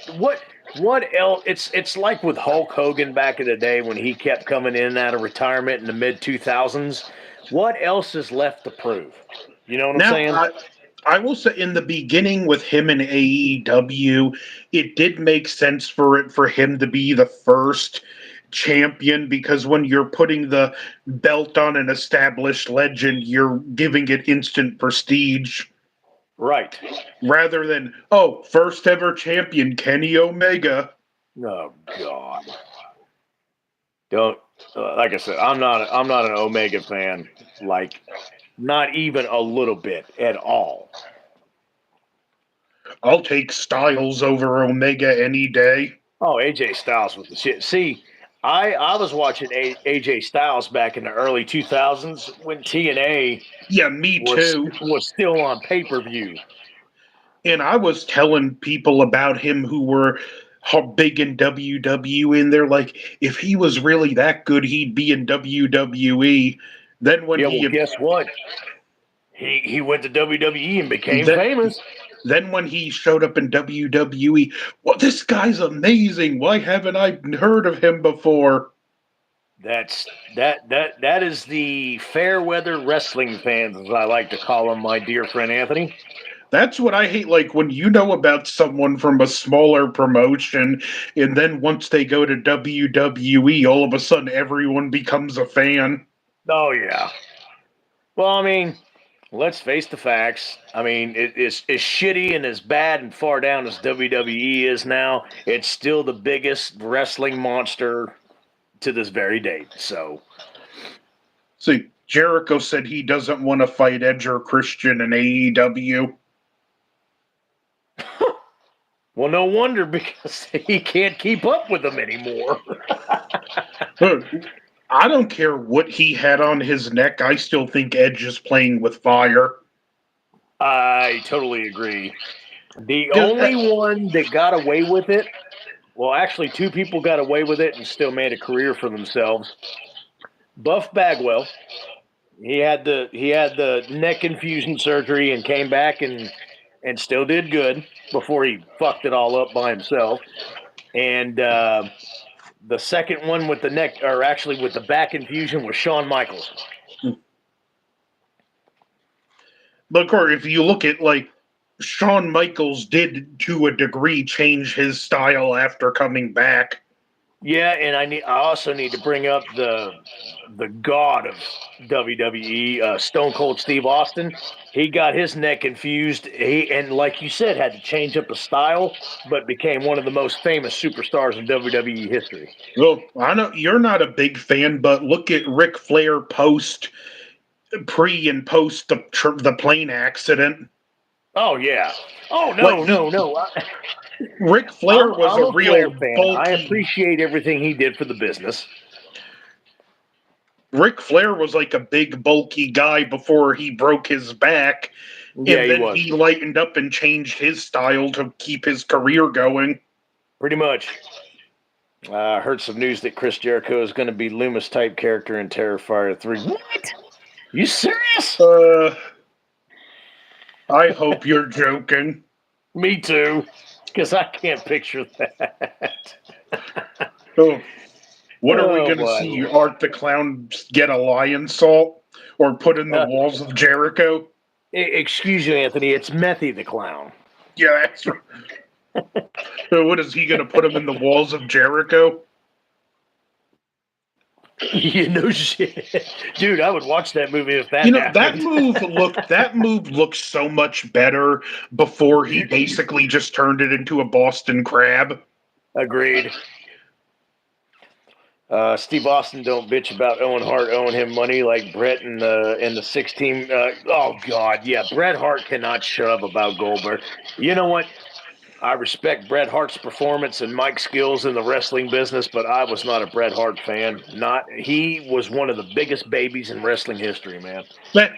What else? It's like with Hulk Hogan back in the day when he kept coming in and out of retirement in the mid 2000s. What else is left to prove? You know what I'm Now, saying? I will say in the beginning with him in AEW, it did make sense for him to be the first champion because when you're putting the belt on an established legend, you're giving it instant prestige Right. rather than first ever champion Kenny Omega. Oh God. Don't like I said. I'm not an Omega fan. Like not even a little bit at all. I'll take Styles over Omega any day. Oh, AJ Styles was the shit. See, I was watching AJ Styles back in the early 2000s when TNA Yeah, me too. was still on pay-per-view. And I was telling people about him who were big in WWE, and they're like, if he was really that good, he'd be in WWE. Then when Yeah, well, he guess what? He went to WWE and became then, famous. then when he showed up in WWE, well, this guy's amazing. Why haven't I heard of him before? That is the fair weather wrestling fans, as I like to call them, my dear friend Anthony. That's what I hate. Like when you know about someone from a smaller promotion, and then once they go to WWE, all of a sudden everyone becomes a fan. Oh yeah. Well, I mean, let's face the facts. I mean, it's as shitty and as bad and far down as WWE is now. It's still the biggest wrestling monster to this very date. So, See, Jericho said he doesn't want to fight Edge or Christian in AEW. well, no wonder because he can't keep up with them anymore. I don't care what he had on his neck. I still think Edge is playing with fire. I totally agree. The only one that got away with it, well, actually, two people got away with it and still made a career for themselves. Buff Bagwell, he had the neck infusion surgery and came back and still did good before he fucked it all up by himself. And the second one with the neck, or actually with the back infusion, was Shawn Michaels. But Corey, if you look at like Shawn Michaels did to a degree change his style after coming back. Yeah, and I also need to bring up the god of WWE, Stone Cold Steve Austin. He got his neck infused. And like you said, had to change up his style, but became one of the most famous superstars in WWE history. Well, I know you're not a big fan, but look at Ric Flair pre and post the plane accident. Oh yeah. Oh no, Like no. Ric Flair was I'm a a real Flair fan. I bulky. appreciate everything he did for the business. Ric Flair was like a big bulky guy before he broke his back, Yeah, and he then was. he lightened up and changed his style to keep his career going. Pretty much. I heard some news that Chris Jericho is going to be Loomis type character in Terrifier 3. What? You serious? I hope you're joking. Me too, because I can't picture that. Oh, what are we Oh going to my see? Lord. Art the Clown get a lion salt or put in the walls of Jericho? Excuse you, Anthony. It's Methy the Clown. Yeah, that's right. So what is he going to put him in the walls of Jericho? You know shit. Dude, I would watch that movie if that You know happened. that move looked so much better before he basically just turned it into a Boston Crab. Agreed. Steve Austin don't bitch about Owen Hart owing him money like Bret in the 16. Oh God, yeah, Bret Hart cannot shut up about Goldberg. You know what? I respect Bret Hart's performance and Mike's skills in the wrestling business, but I was not a Bret Hart fan. He was one of the biggest babies in wrestling history, man. But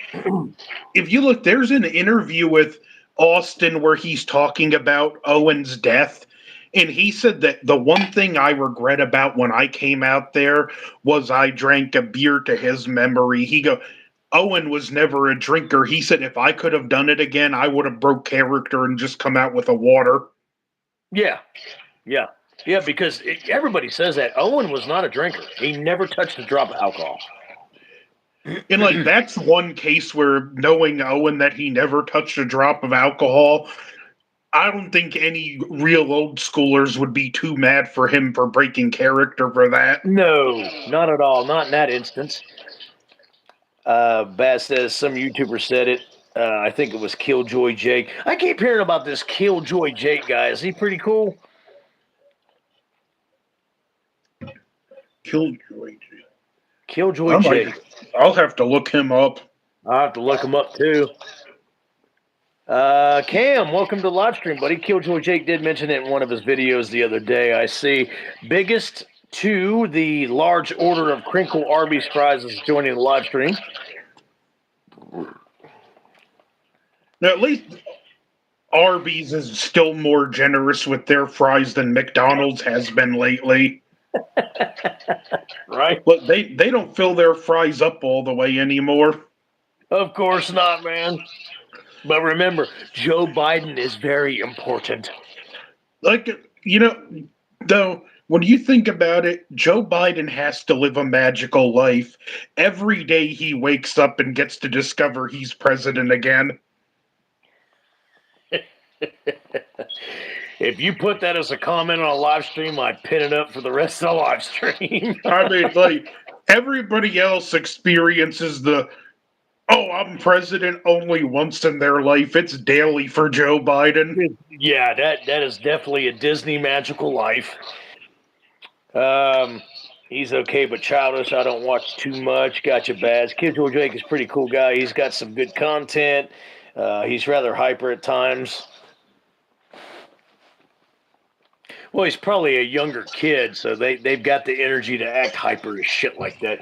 if you look, there's an interview with Austin where he's talking about Owen's death. And he said that the one thing I regret about when I came out there was I drank a beer to his memory. Owen was never a drinker. He said if I could have done it again, I would have broke character and just come out with a water. Yeah, because everybody says that. Owen was not a drinker. He never touched a drop of alcohol. And like that's one case where knowing Owen that he never touched a drop of alcohol, I don't think any real old schoolers would be too mad for him for breaking character for that. No, not at all. Not in that instance. Baz says some YouTuber said it. I think it was Killjoy Jake. I keep hearing about this Killjoy Jake guy. Is he pretty cool? Killjoy. Killjoy Jake. I'll have to look him up. I'll have to look him up too. Cam, welcome to the live stream, buddy. Killjoy Jake did mention it in one of his videos the other day. I see. Biggest to the large order of Crinkle Arby's fries is joining the live stream. Now, at least Arby's is still more generous with their fries than McDonald's has been lately. Right? But they don't fill their fries up all the way anymore. Of course not, man. But remember, Joe Biden is very important. Like, though, when you think about it, Joe Biden has to live a magical life. Every day he wakes up and gets to discover he's president again. If you put that as a comment on a live stream, I'd pin it up for the rest of the live stream. I mean, like, everybody else experiences the, oh, I'm president only once in their life. It's daily for Joe Biden. Yeah, that is definitely a Disney magical life. He's okay, but childish. I don't watch too much. Gotcha, Baz. Kid George Jake is a pretty cool guy. He's got some good content. He's rather hyper at times. Well, he's probably a younger kid, so they've got the energy to act hyper as shit like that.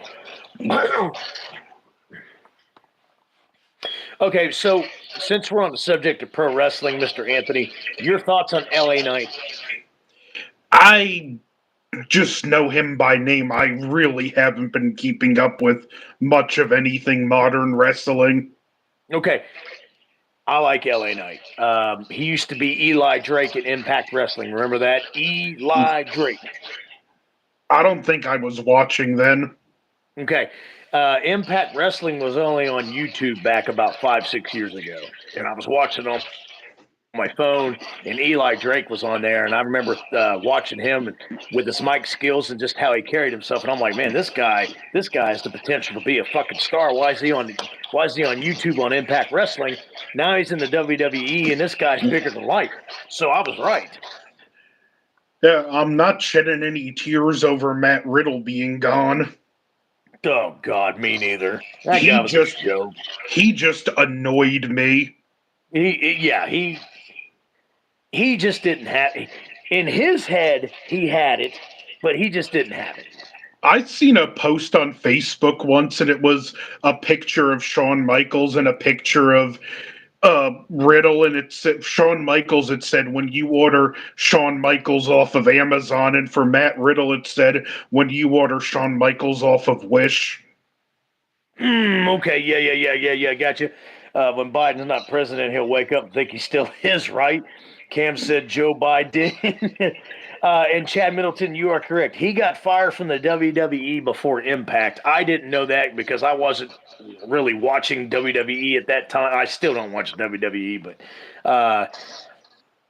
Okay, so since we're on the subject of pro wrestling, Mr. Anthony, your thoughts on LA Knight? I just know him by name. I really haven't been keeping up with much of anything modern wrestling. Okay, I like LA Knight. He used to be Eli Drake at Impact Wrestling. Remember that? Eli Drake. I don't think I was watching then. Okay. Impact Wrestling was only on YouTube back about 5-6 years ago. And I was watching on my phone, and Eli Drake was on there. And I remember watching him with his mic skills and just how he carried himself. And I'm like, man, this guy has the potential to be a fucking star. Why is he on YouTube on Impact Wrestling? Now he's in the WWE, and this guy's bigger than life. So I was right. Yeah, I'm not shedding any tears over Matt Riddle being gone. Oh God, me neither. That guy was a joke. He just annoyed me. He just didn't have it. In his head, he had it, but he just didn't have it. I'd seen a post on Facebook once, and it was a picture of Shawn Michaels and a picture of Riddle, and it said Shawn Michaels. It said when you order Shawn Michaels off of Amazon, and for Matt Riddle, it said when you order Shawn Michaels off of Wish. Okay, yeah, gotcha. When Biden's not president, he'll wake up and think he still is, right? Cam said Joe Biden. And Chad Middleton, you are correct. He got fired from the WWE before Impact. I didn't know that because I wasn't really watching WWE at that time. I still don't watch WWE, but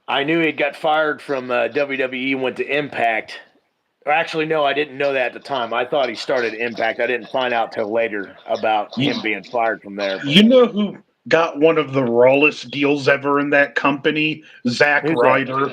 I knew he got fired from WWE and went to Impact. Actually, no, I didn't know that at the time. I thought he started Impact. I didn't find out till later about him being fired from there. You know who got one of the rawest deals ever in that company? Zack Ryder.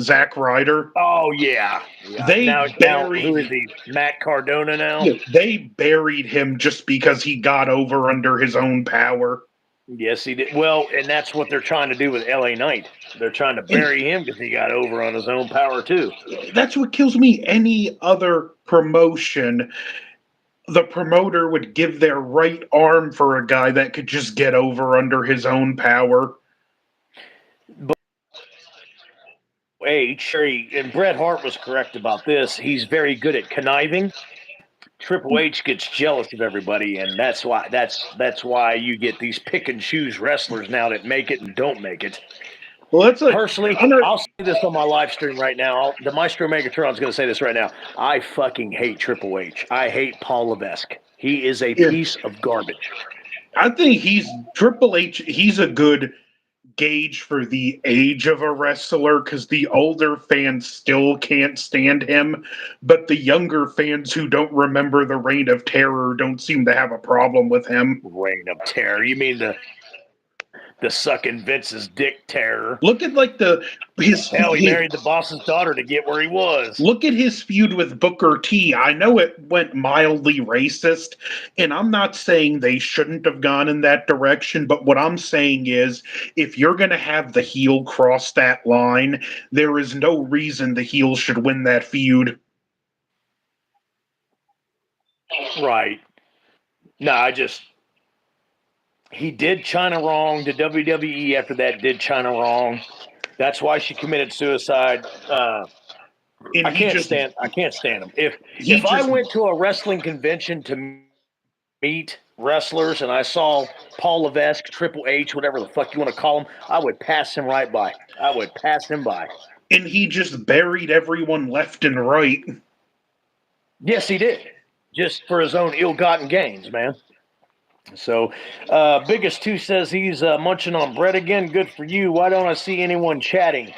Zack Ryder. Oh yeah. Now who is he? Matt Cardona now? Yeah, they buried him just because he got over under his own power. Yes, he did. Well, and that's what they're trying to do with LA Knight. They're trying to bury him because he got over on his own power too. That's what kills me. Any other promotion, the promoter would give their right arm for a guy that could just get over under his own power. But and Bret Hart was correct about this. He's very good at conniving. Triple H gets jealous of everybody, and that's why you get these pick and choose wrestlers now that make it and don't make it. Well, that's personally, I'll say this on my live stream right now. The Maestro Megatron's going to say this right now. I fucking hate Triple H. I hate Paul Levesque. He is a piece of garbage. I think Triple H. He's a good gauge for the age of a wrestler because the older fans still can't stand him, but the younger fans who don't remember the Reign of Terror don't seem to have a problem with him. Reign of Terror? You mean the sucking Vince's dick terror? Look at he married the boss's daughter to get where he was. Look at his feud with Booker T. I know it went mildly racist, and I'm not saying they shouldn't have gone in that direction, but what I'm saying is if you're going to have the heel cross that line, there is no reason the heel should win that feud. Right. No, he did China wrong. The WWE after that did China wrong. That's why she committed suicide. I can't stand him. If I went to a wrestling convention to meet wrestlers and I saw Paul Levesque, Triple H, whatever the fuck you want to call him, I would pass him right by. I would pass him by. And he just buried everyone left and right. Yes, he did. Just for his own ill-gotten gains, man. So, Biggest Two says he's munching on bread again. Good for you. Why don't I see anyone chatting?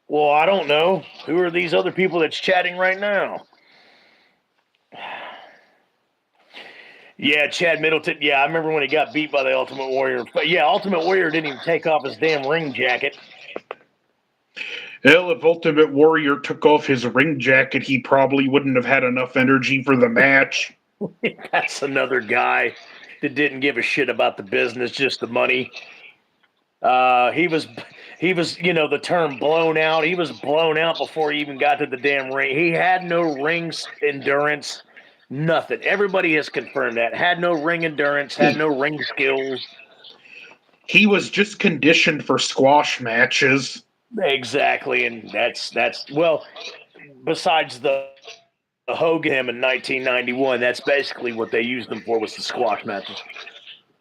Well, I don't know. Who are these other people that's chatting right now? Yeah, Chad Middleton. Yeah, I remember when he got beat by the Ultimate Warrior. But yeah, Ultimate Warrior didn't even take off his damn ring jacket. Hell, if Ultimate Warrior took off his ring jacket, he probably wouldn't have had enough energy for the match. That's another guy that didn't give a shit about the business, just the money. He was, the term blown out. He was blown out before he even got to the damn ring. He had no ring endurance, nothing. Everybody has confirmed that. Had no ring endurance, had no ring skills. He was just conditioned for squash matches. Exactly, and that's well. Besides the Hogan him in 1991, that's basically what they used him for, was the squash matches.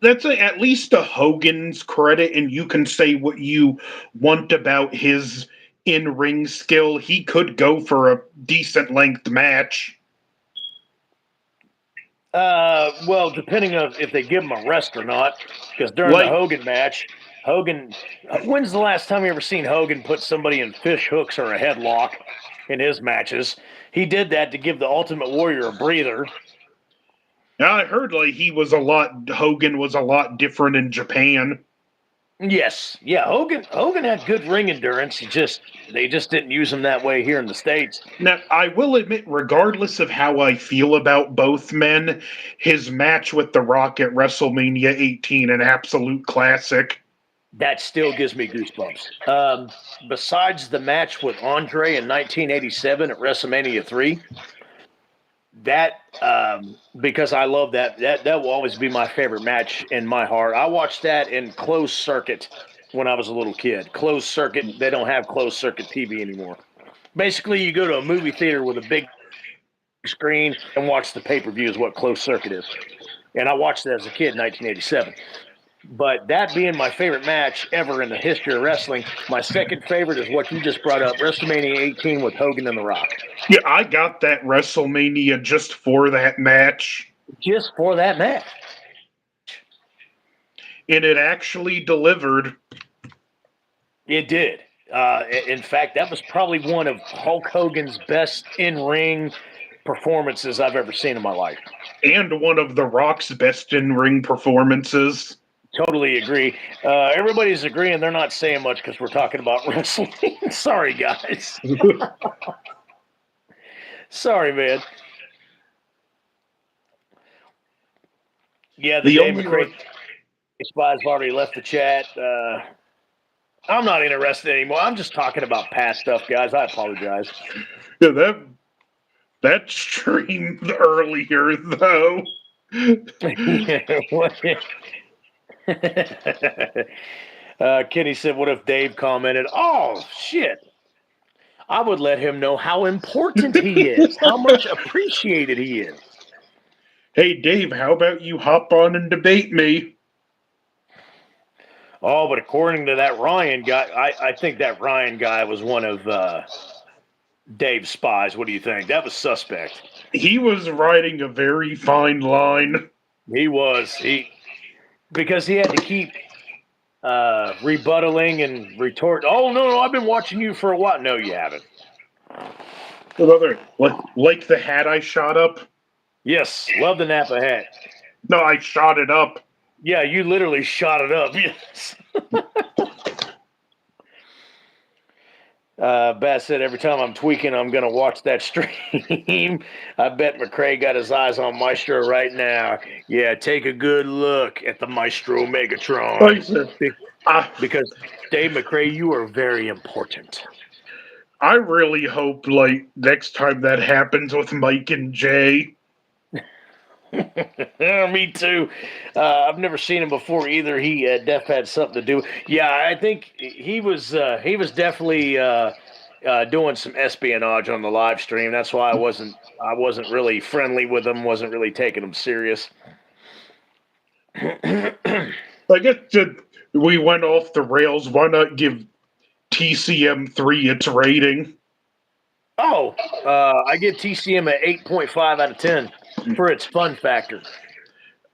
That's at least a Hogan's credit, and you can say what you want about his in-ring skill. He could go for a decent length match. Well, depending on if they give him a rest or not, because during the Hogan match, when's the last time you ever seen Hogan put somebody in fish hooks or a headlock in his matches? He did that to give the Ultimate Warrior a breather. Now, I heard Hogan was a lot different in Japan. Yes, yeah, Hogan had good ring endurance. They just didn't use him that way here in the States. Now, I will admit, regardless of how I feel about both men, his match with The Rock at WrestleMania 18, an absolute classic. That still gives me goosebumps. Besides the match with Andre in 1987 at WrestleMania 3, that because I love that will always be my favorite match in my heart. I watched that in closed circuit when I was a little kid. Closed circuit, they don't have closed circuit TV anymore. Basically, you go to a movie theater with a big screen and watch the pay-per-view is what closed circuit is. And I watched that as a kid in 1987. But that being my favorite match ever in the history of wrestling, my second favorite is what you just brought up, WrestleMania 18 with Hogan and The Rock. Yeah, I got that WrestleMania just for that match. Just for that match. And it actually delivered. It did. In fact, that was probably one of Hulk Hogan's best in-ring performances I've ever seen in my life. And one of The Rock's best in-ring performances. Totally agree. Everybody's agreeing. They're not saying much because we're talking about wrestling. Sorry, guys. Sorry, man. Yeah, the Dave McCray spies have already left the chat. I'm not interested anymore. I'm just talking about past stuff, guys. I apologize. Yeah, that streamed earlier, though. Kenny said, what if Dave commented, oh, shit. I would let him know how important he is, how much appreciated he is. Hey, Dave, how about you hop on and debate me? Oh, but according to that Ryan guy, I think that Ryan guy was one of Dave's spies. What do you think? That was suspect. He was riding a very fine line. He was. Because he had to keep rebuttaling and retort. Oh, no, I've been watching you for a while. No, you haven't. Like the hat I shot up? Yes, love the Napa hat. No, I shot it up. Yeah, you literally shot it up. Yes. Bass said, every time I'm tweaking, I'm going to watch that stream. I bet McCray got his eyes on Maestro right now. Yeah, take a good look at the Maestro Megatron. Because, Dave McCray, you are very important. I really hope, next time that happens with Mike and Jay. Me too. I've never seen him before either. He definitely had something to do. Yeah, I think he was definitely doing some espionage on the live stream. That's why I wasn't really friendly with him. Wasn't really taking him serious. I guess we went off the rails. Why not give TCM3, its rating. Oh, I give TCM an 8.5 out of 10 for its fun factor.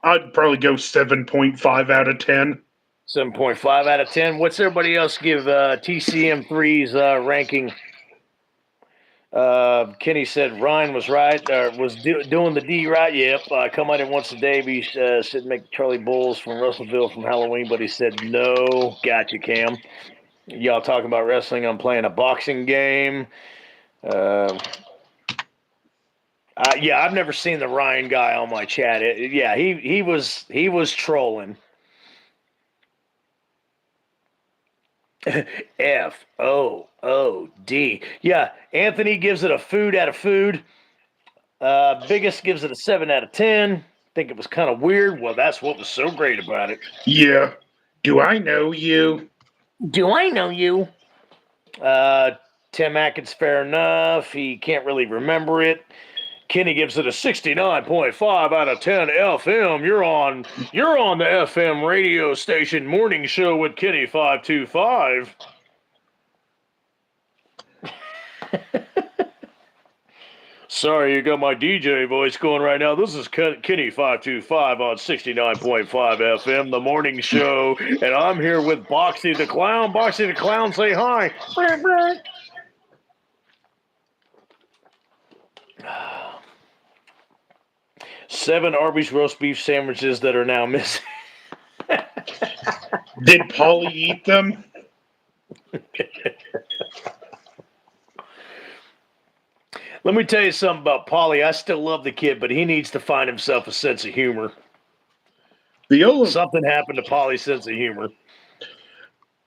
I'd probably go 7.5 out of 10. 7.5 out of 10. What's everybody else give TCM3's ranking? Kenny said Ryan was right, was doing the D right. Yep. Come on in once a day. Be said make Charlie Bulls from Russellville from Halloween, but he said no. Gotcha, Cam. Y'all talking about wrestling? I'm playing a boxing game. Yeah, I've never seen the Ryan guy on my chat. Yeah, he was trolling. FOOD. Yeah, Anthony gives it a food out of food. Biggest gives it a 7 out of 10. Think it was kind of weird. Well, that's what was so great about it. Yeah. Do I know you? Do I know you? Tim Atkins, fair enough. He can't really remember it. Kenny gives it a 69.5 out of 10 FM. You're on the FM radio station morning show with Kenny 525. Sorry, you got my DJ voice going right now. This is Kenny 525 on 69.5 FM, the morning show, and I'm here with Boxy the Clown. Boxy the Clown, say hi. 7 Arby's roast beef sandwiches that are now missing. Did Paulie eat them? Let me tell you something about Paulie. I still love the kid, but he needs to find himself a sense of humor. Something happened to Paulie's sense of humor.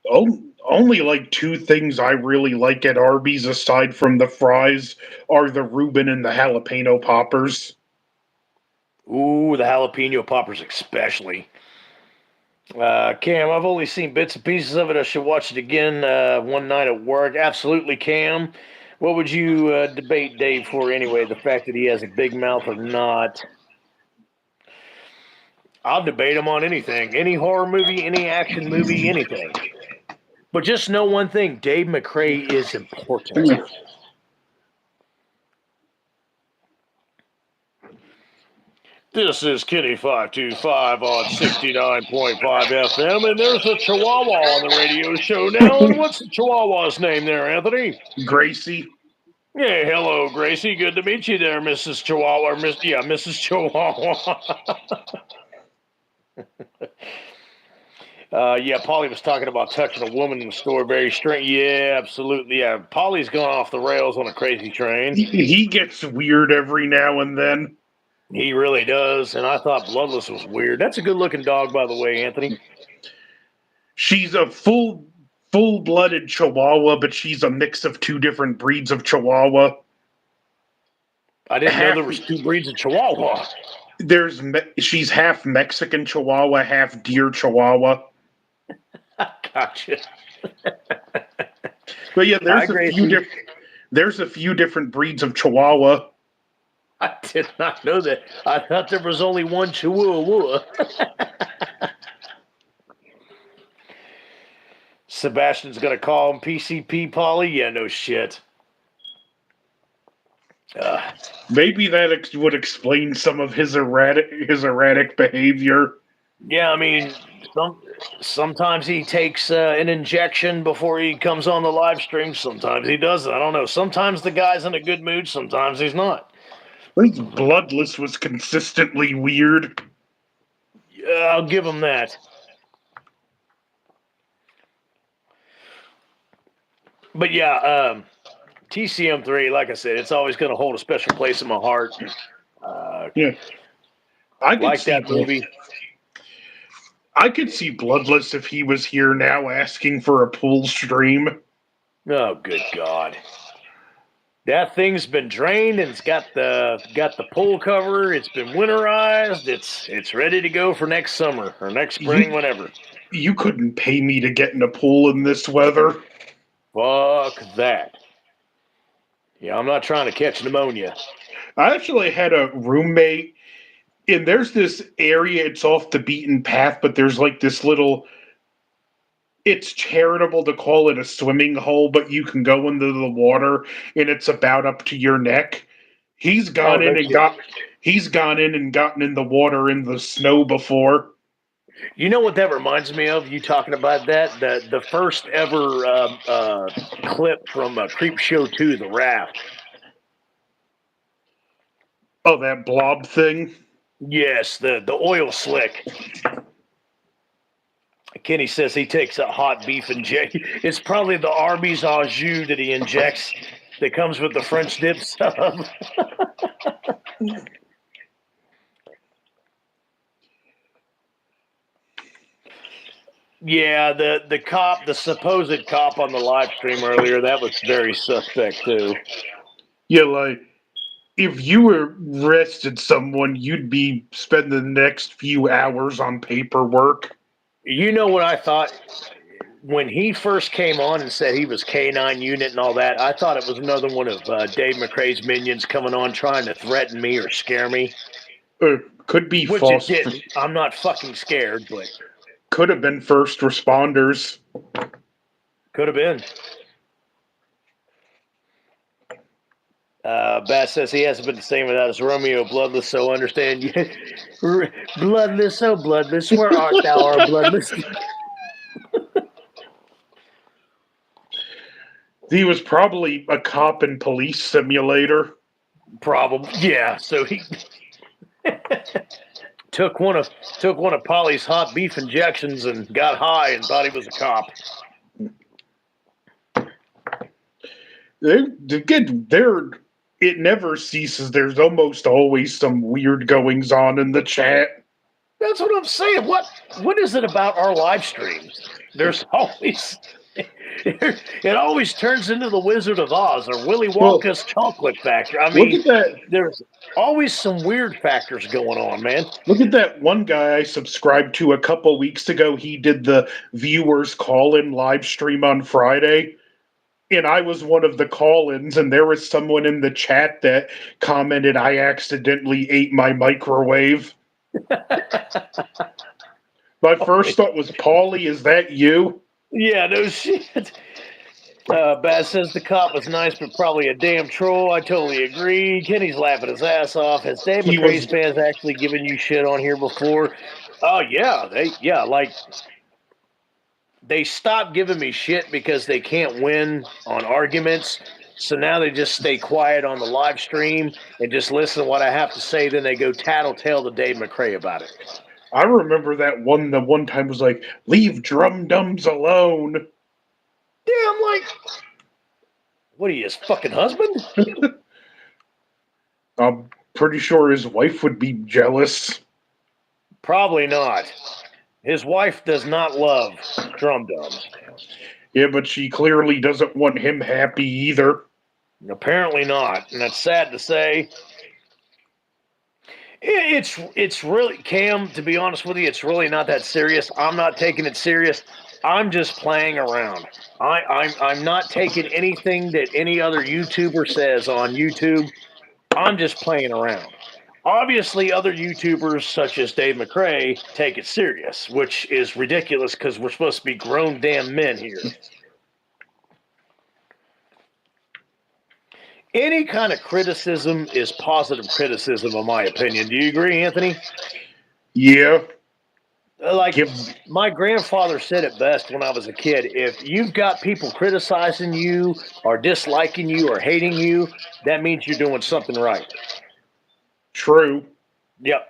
Only like 2 things I really like at Arby's aside from the fries are the Reuben and the jalapeno poppers. Ooh, the jalapeno poppers especially. Cam, I've only seen bits and pieces of it. I should watch it again one night at work. Absolutely, Cam. What would you debate Dave for anyway? The fact that he has a big mouth or not? I'll debate him on anything. Any horror movie, any action movie, anything. But just know one thing. Dave McRae is important. This is Kenny 525 on 69.5 FM, and there's a Chihuahua on the radio show now. And what's the Chihuahua's name there, Anthony? Gracie. Yeah, hello, Gracie. Good to meet you there, Mrs. Chihuahua. Mrs. Chihuahua. Yeah, Paulie was talking about touching a woman in the store. Very strange. Yeah, absolutely. Yeah, Paulie's gone off the rails on a crazy train. He gets weird every now and then. He really does, and I thought Bloodless was weird. That's a good-looking dog, by the way, Anthony. She's a full-blooded Chihuahua, but she's a mix of 2 different breeds of Chihuahua. I didn't know there was 2 breeds of Chihuahua. She's half Mexican Chihuahua, half deer Chihuahua. Gotcha. But yeah, there's a few different breeds of Chihuahua. I did not know that. I thought there was only one Chihuahua. Sebastian's gonna call him PCP Paulie? Yeah, no shit. Maybe that would explain some of his erratic behavior. Yeah, I mean, sometimes he takes an injection before he comes on the live stream. Sometimes he doesn't. I don't know. Sometimes the guy's in a good mood. Sometimes he's not. I think Bloodless was consistently weird. Yeah, I'll give him that. But yeah, TCM3, like I said, it's always going to hold a special place in my heart. Yeah, I could like see that movie. I could see Bloodless if he was here now asking for a pool stream. Oh, good God! That thing's been drained and it's got the pool cover. It's been winterized. It's ready to go for next summer or next spring, whatever. You couldn't pay me to get in a pool in this weather. Fuck that. Yeah, I'm not trying to catch pneumonia. I actually had a roommate, and there's this area, it's off the beaten path, but there's like this little, it's charitable to call it a swimming hole, but you can go into the water and it's about up to your neck. He's Oh, gone no in and shit. got he's gone in and gotten in the water in the snow before. You know what that reminds me of? You talking about that? The first ever clip from Creep Show 2, The Raft. Oh, that blob thing. Yes, the oil slick. Kenny says he takes a hot beef injection. It's probably the Arby's au jus that he injects that comes with the French dip sub. Yeah, the cop, the supposed cop on the live stream earlier, that was very suspect too. Yeah, like if you arrested someone, you'd be spending the next few hours on paperwork. You know what I thought when he first came on and said he was K9 unit and all that? I thought it was another one of Dave McRae's minions coming on trying to threaten me or scare me, Could be which it false. didn't. I'm not fucking scared, but Could have been first responders. could have been. Bass says he hasn't been the same without his Romeo. Bloodless, so understand you. Bloodless, so bloodless. Where art thou, our bloodless? He was probably a cop in Police Simulator. Probably, yeah. So he took one of Polly's hot beef injections and got high and thought he was a cop. It never ceases. There's almost always some weird goings on in the chat. That's what I'm saying. What is it about our live streams? There's always it always turns into the Wizard of Oz or Willy Wonka's chocolate factory. I mean, Look at that. there's always some weird factors going on, man. Look at that one guy I subscribed to a couple weeks ago. He did the viewers call-in live stream on Friday. And I was one of the call-ins, and there was someone in the chat that commented, "I accidentally ate my microwave." My first thought was, "Paulie, is that you?" Yeah, no shit. Baz says the cop was nice, but probably a damn troll. I totally agree. Kenny's laughing his ass off. Has Dave He McRae's was fans actually given you shit on here before? Oh yeah, like they stopped giving me shit because they can't win on arguments. So now they just stay quiet on the live stream and just listen to what I have to say. Then they go tattletale to Dave McRae about it. I remember that one. The one time was like, "Leave drum dums alone." Yeah, I'm like, what are you, his fucking husband? I'm pretty sure his wife would be jealous. Probably not. His wife does not love drum dums. Yeah, but she clearly doesn't want him happy either. Apparently not, and that's sad to say. It's really, Cam. To be honest with you, it's really not that serious. I'm not taking it serious. I'm just playing around. I'm not taking anything that any other YouTuber says on YouTube. I'm just playing around. Obviously, other YouTubers such as Dave McRae take it serious, which is ridiculous because we're supposed to be grown damn men here. Any kind of criticism is positive criticism, in my opinion. Do you agree, Anthony? Yeah. Like my grandfather said it best when I was a kid. If you've got people criticizing you or disliking you or hating you, that means you're doing something right. True. Yep.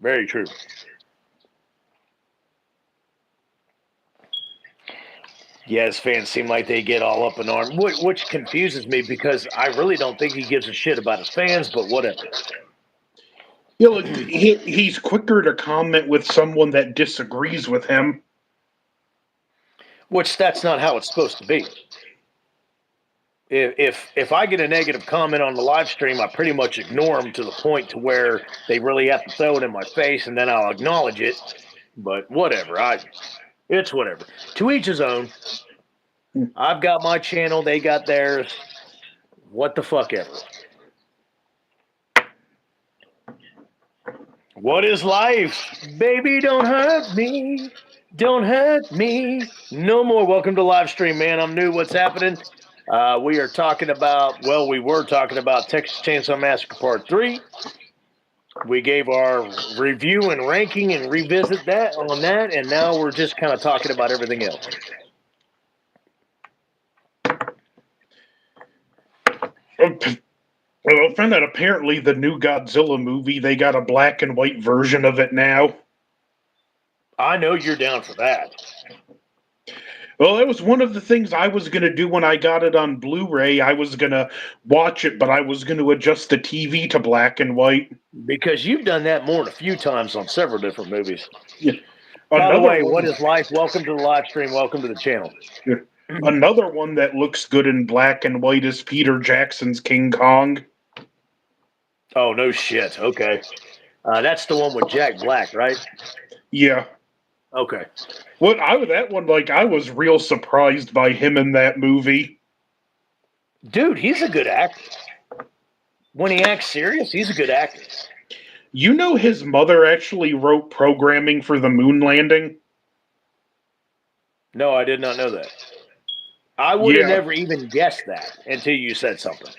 Very true. Yeah, his fans seem like they get all up in arms, which confuses me because I really don't think he gives a shit about his fans, but whatever. Yeah, look, he's quicker to comment with someone that disagrees with him. Which that's not how it's supposed to be. If I get a negative comment on the live stream, I pretty much ignore them to the point to where they really have to throw it in my face, and then I'll acknowledge it. But whatever, it's whatever. To each his own. I've got my channel, they got theirs. What the fuck ever. What is life? Baby, don't hurt me. Don't hurt me no more. Welcome to live stream, man. I'm new. What's happening? We are talking about, well, we were talking about Texas Chainsaw Massacre Part 3. We gave our review and ranking and revisit that on that, and now we're just kind of talking about everything else. Well, I found out apparently the new Godzilla movie, they got a black and white version of it now. I know you're down for that. Well, that was one of the things I was going to do when I got it on Blu ray. I was going to watch it, but I was going to adjust the TV to black and white. Because you've done that more than a few times on several different movies. Yeah. By the way, one, what is life? Welcome to the live stream. Welcome to the channel. Yeah. Another one that looks good in black and white is Peter Jackson's King Kong. Oh, no shit. Okay. That's the one with Jack Black, right? Yeah. Okay. That one, like, I was real surprised by him in that movie. Dude, he's a good actor. When he acts serious, he's a good actor. You know his mother actually wrote programming for the moon landing? No, I did not know that. I would have never even guessed that until you said something.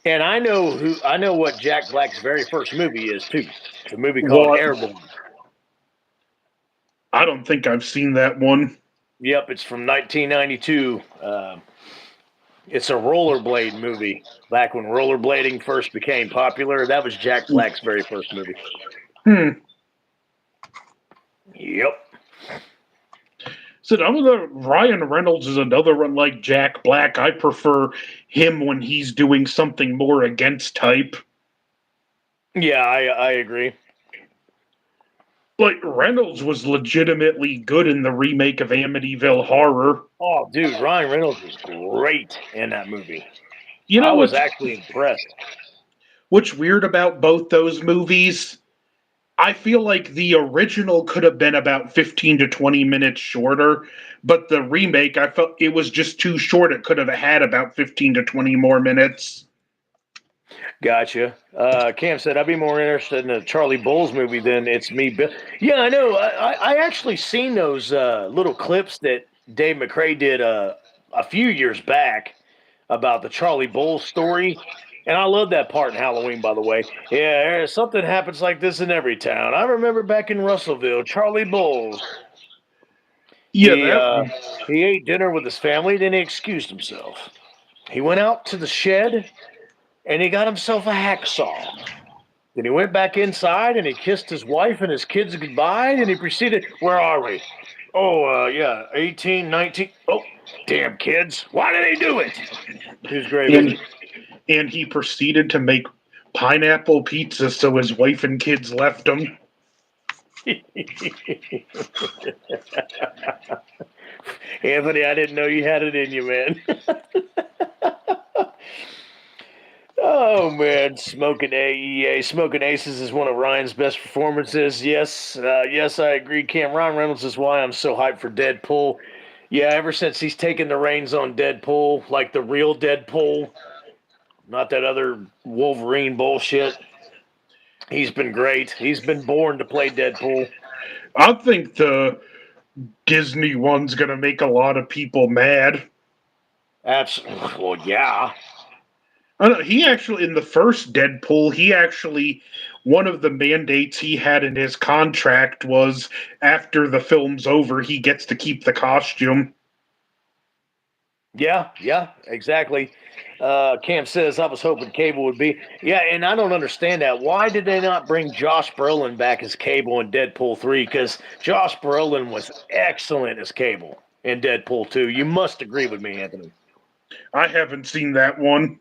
And I know what Jack Black's very first movie is too. It's a movie called Airborne. I don't think I've seen that one. Yep, it's from 1992. It's a rollerblade movie. Back when rollerblading first became popular, that was Jack Black's very first movie. Yep. So Ryan Reynolds is another one like Jack Black. I prefer him when he's doing something more against type. Yeah, I agree. Like, Reynolds was legitimately good in the remake of Amityville Horror. Oh, dude, Ryan Reynolds was great in that movie. You know, I was actually impressed. What's weird about both those movies? I feel like the original could have been about 15 to 20 minutes shorter, but the remake, I felt it was just too short. It could have had about 15 to 20 more minutes. Gotcha. Cam said, I'd be more interested in a Charlie Bowles movie than It's Me, Bill. Yeah, I know. I actually seen those little clips that Dave McCrae did a few years back about the Charlie Bowles story. And I love that part in Halloween, by the way. Yeah, something happens like this in every town. I remember back in Russellville, Charlie Bowles. Yeah, he ate dinner with his family, then he excused himself. He went out to the shed, and he got himself a hacksaw. Then he went back inside, and he kissed his wife and his kids goodbye, and he proceeded, where are we? Oh, yeah, 18, 19. Oh, damn kids. Why did he do it? Who's great? And he proceeded to make pineapple pizza so his wife and kids left him. Anthony, I didn't know you had it in you, man. Oh, man, Smoking AEA. Smoking Aces is one of Ryan's best performances. Yes, yes, I agree. Cam, Ryan Reynolds is why I'm so hyped for Deadpool. Yeah, ever since he's taken the reins on Deadpool, like the real Deadpool, not that other Wolverine bullshit, he's been great. He's been born to play Deadpool. I think the Disney one's going to make a lot of people mad. Absolutely. Well, yeah. He actually, in the first Deadpool, one of the mandates he had in his contract was after the film's over, he gets to keep the costume. Yeah, exactly. Cam says, I was hoping Cable would be. Yeah, and I don't understand that. Why did they not bring Josh Brolin back as Cable in Deadpool 3? Because Josh Brolin was excellent as Cable in Deadpool 2. You must agree with me, Anthony. I haven't seen that one.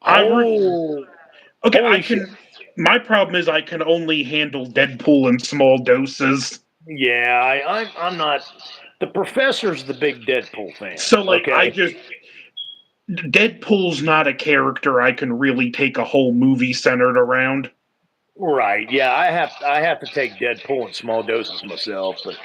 My problem is I can only handle Deadpool in small doses. Yeah, I'm not. The Professor's the big Deadpool fan. So, like, okay? Deadpool's not a character I can really take a whole movie centered around. Right. Yeah, I have to take Deadpool in small doses myself, but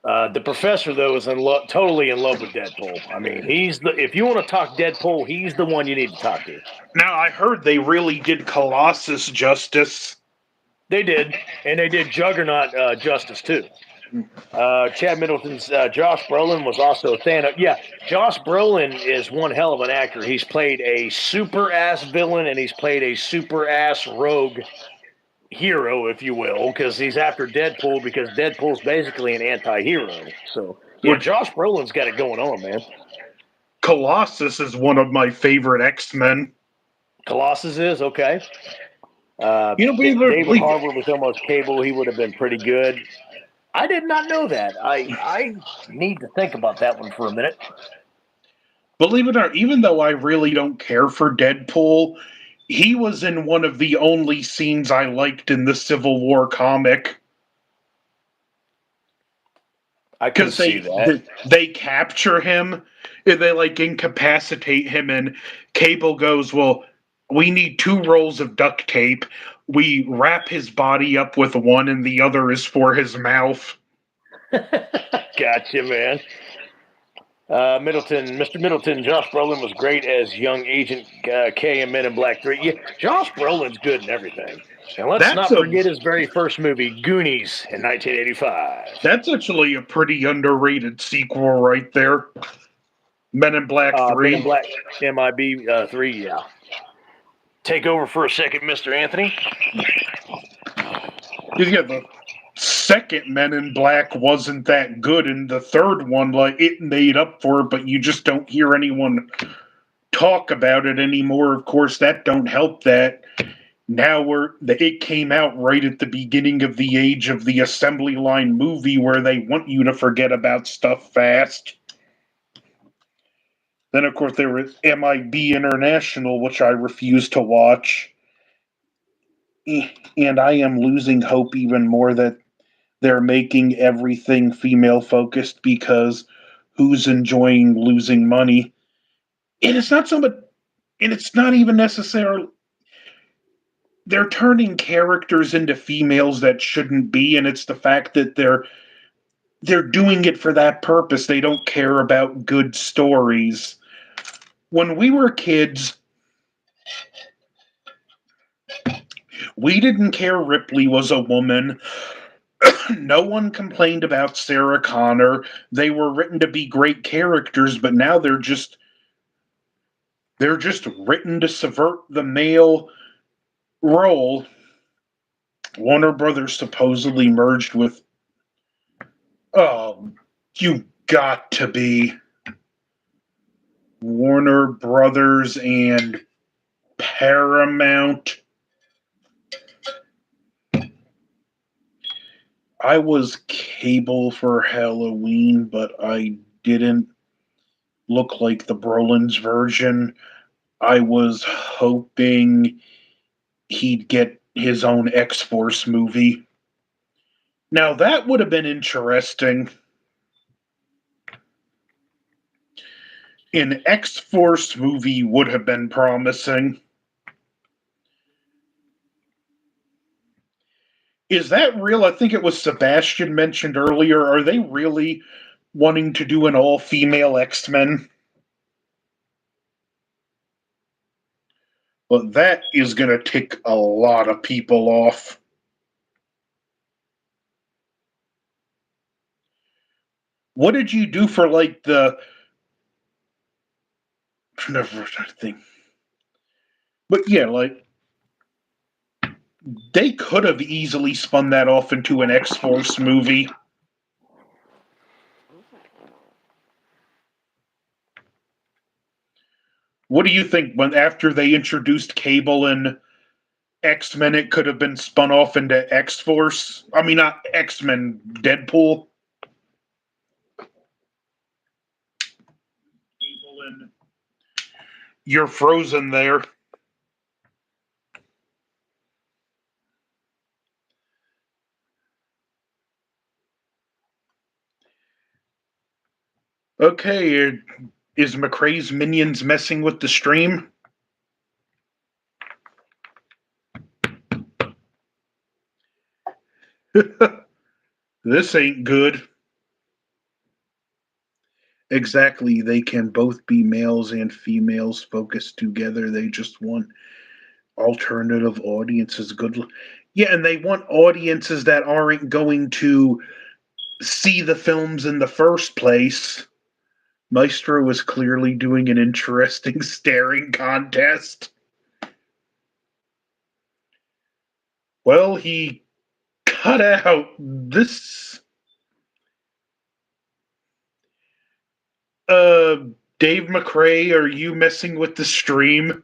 The professor, though, is totally in love with Deadpool. I mean, if you want to talk Deadpool, he's the one you need to talk to. Now, I heard they really did Colossus justice. They did, and they did Juggernaut justice too. Chad Middleton's Josh Brolin was also Thanos. Yeah, Josh Brolin is one hell of an actor. He's played a super ass villain and he's played a super ass rogue hero, if you will, because he's after Deadpool because Deadpool's basically an anti-hero. So yeah, Which Josh Brolin's got it going on, man. Colossus is one of my favorite X-Men. Colossus is okay. Believe David Harbour was almost Cable. He would have been pretty good. I did not know that. I need to think about that one for a minute. Believe it or not, even though I really don't care for Deadpool, he was in one of the only scenes I liked in the Civil War comic. I can Because see that. they capture him, and they like incapacitate him, and Cable goes, "Well, we need 2 rolls of duct tape. We wrap his body up with one, and the other is for his mouth." Gotcha, man. Mr. Middleton, Josh Brolin was great as young Agent K in Men in Black 3. Yeah, Josh Brolin's good in everything. And let's That's not a forget his very first movie, Goonies, in 1985. that's actually a pretty underrated sequel right there. Men in Black Men in 3. Black MIB 3, yeah. Take over for a second, Mr. Anthony. Yeah, the second Men in Black wasn't that good, and the third one, like, it made up for it, but you just don't hear anyone talk about it anymore. Of course, that don't help that now it came out right at the beginning of the age of the assembly line movie where they want you to forget about stuff fast. Then, of course, there was MIB International, which I refuse to watch. And I am losing hope even more that they're making everything female focused because who's enjoying losing money? And it's not so much, and it's not even necessarily. They're turning characters into females that shouldn't be, and it's the fact that they're doing it for that purpose. They don't care about good stories. When we were kids, we didn't care Ripley was a woman. No one complained about Sarah Connor. They were written to be great characters, but now they're just written to subvert the male role. Warner Brothers supposedly merged with, oh, you got to be Warner Brothers and Paramount. I was Cable for Halloween, but I didn't look like the Brolin's version. I was hoping he'd get his own X Force movie. Now, that would have been interesting. An X Force movie would have been promising. Is that real? I think it was Sebastian mentioned earlier. Are they really wanting to do an all female X Men? Well, that is going to tick a lot of people off. What did you do for like the never thing? But yeah, like they could have easily spun that off into an X Force movie. What do you think when after they introduced Cable and X-Men it could have been spun off into X-Force? I mean not X-Men, Deadpool. Cable and you're frozen there. Okay, is McRae's Minions messing with the stream? This ain't good. Exactly. They can both be males and females focused together. They just want alternative audiences. Yeah, and they want audiences that aren't going to see the films in the first place. Maestro was clearly doing an interesting staring contest. Well, he cut out this. Uh, Dave McRae, are you messing with the stream?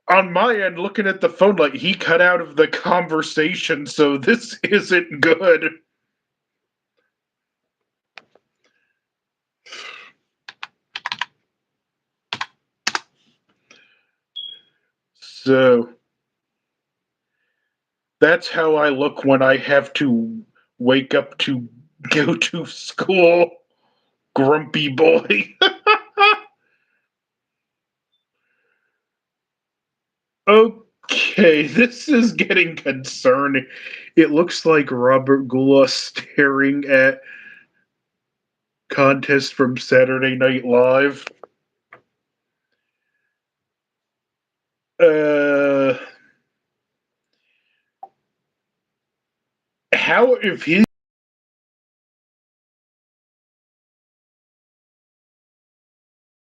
On my end, looking at the phone, like he cut out of the conversation, so this isn't good. So that's how I look when I have to wake up to go to school. Grumpy boy. Okay, this is getting concerning. It looks like Robert Gula staring at contest from Saturday Night Live. Uh, how if he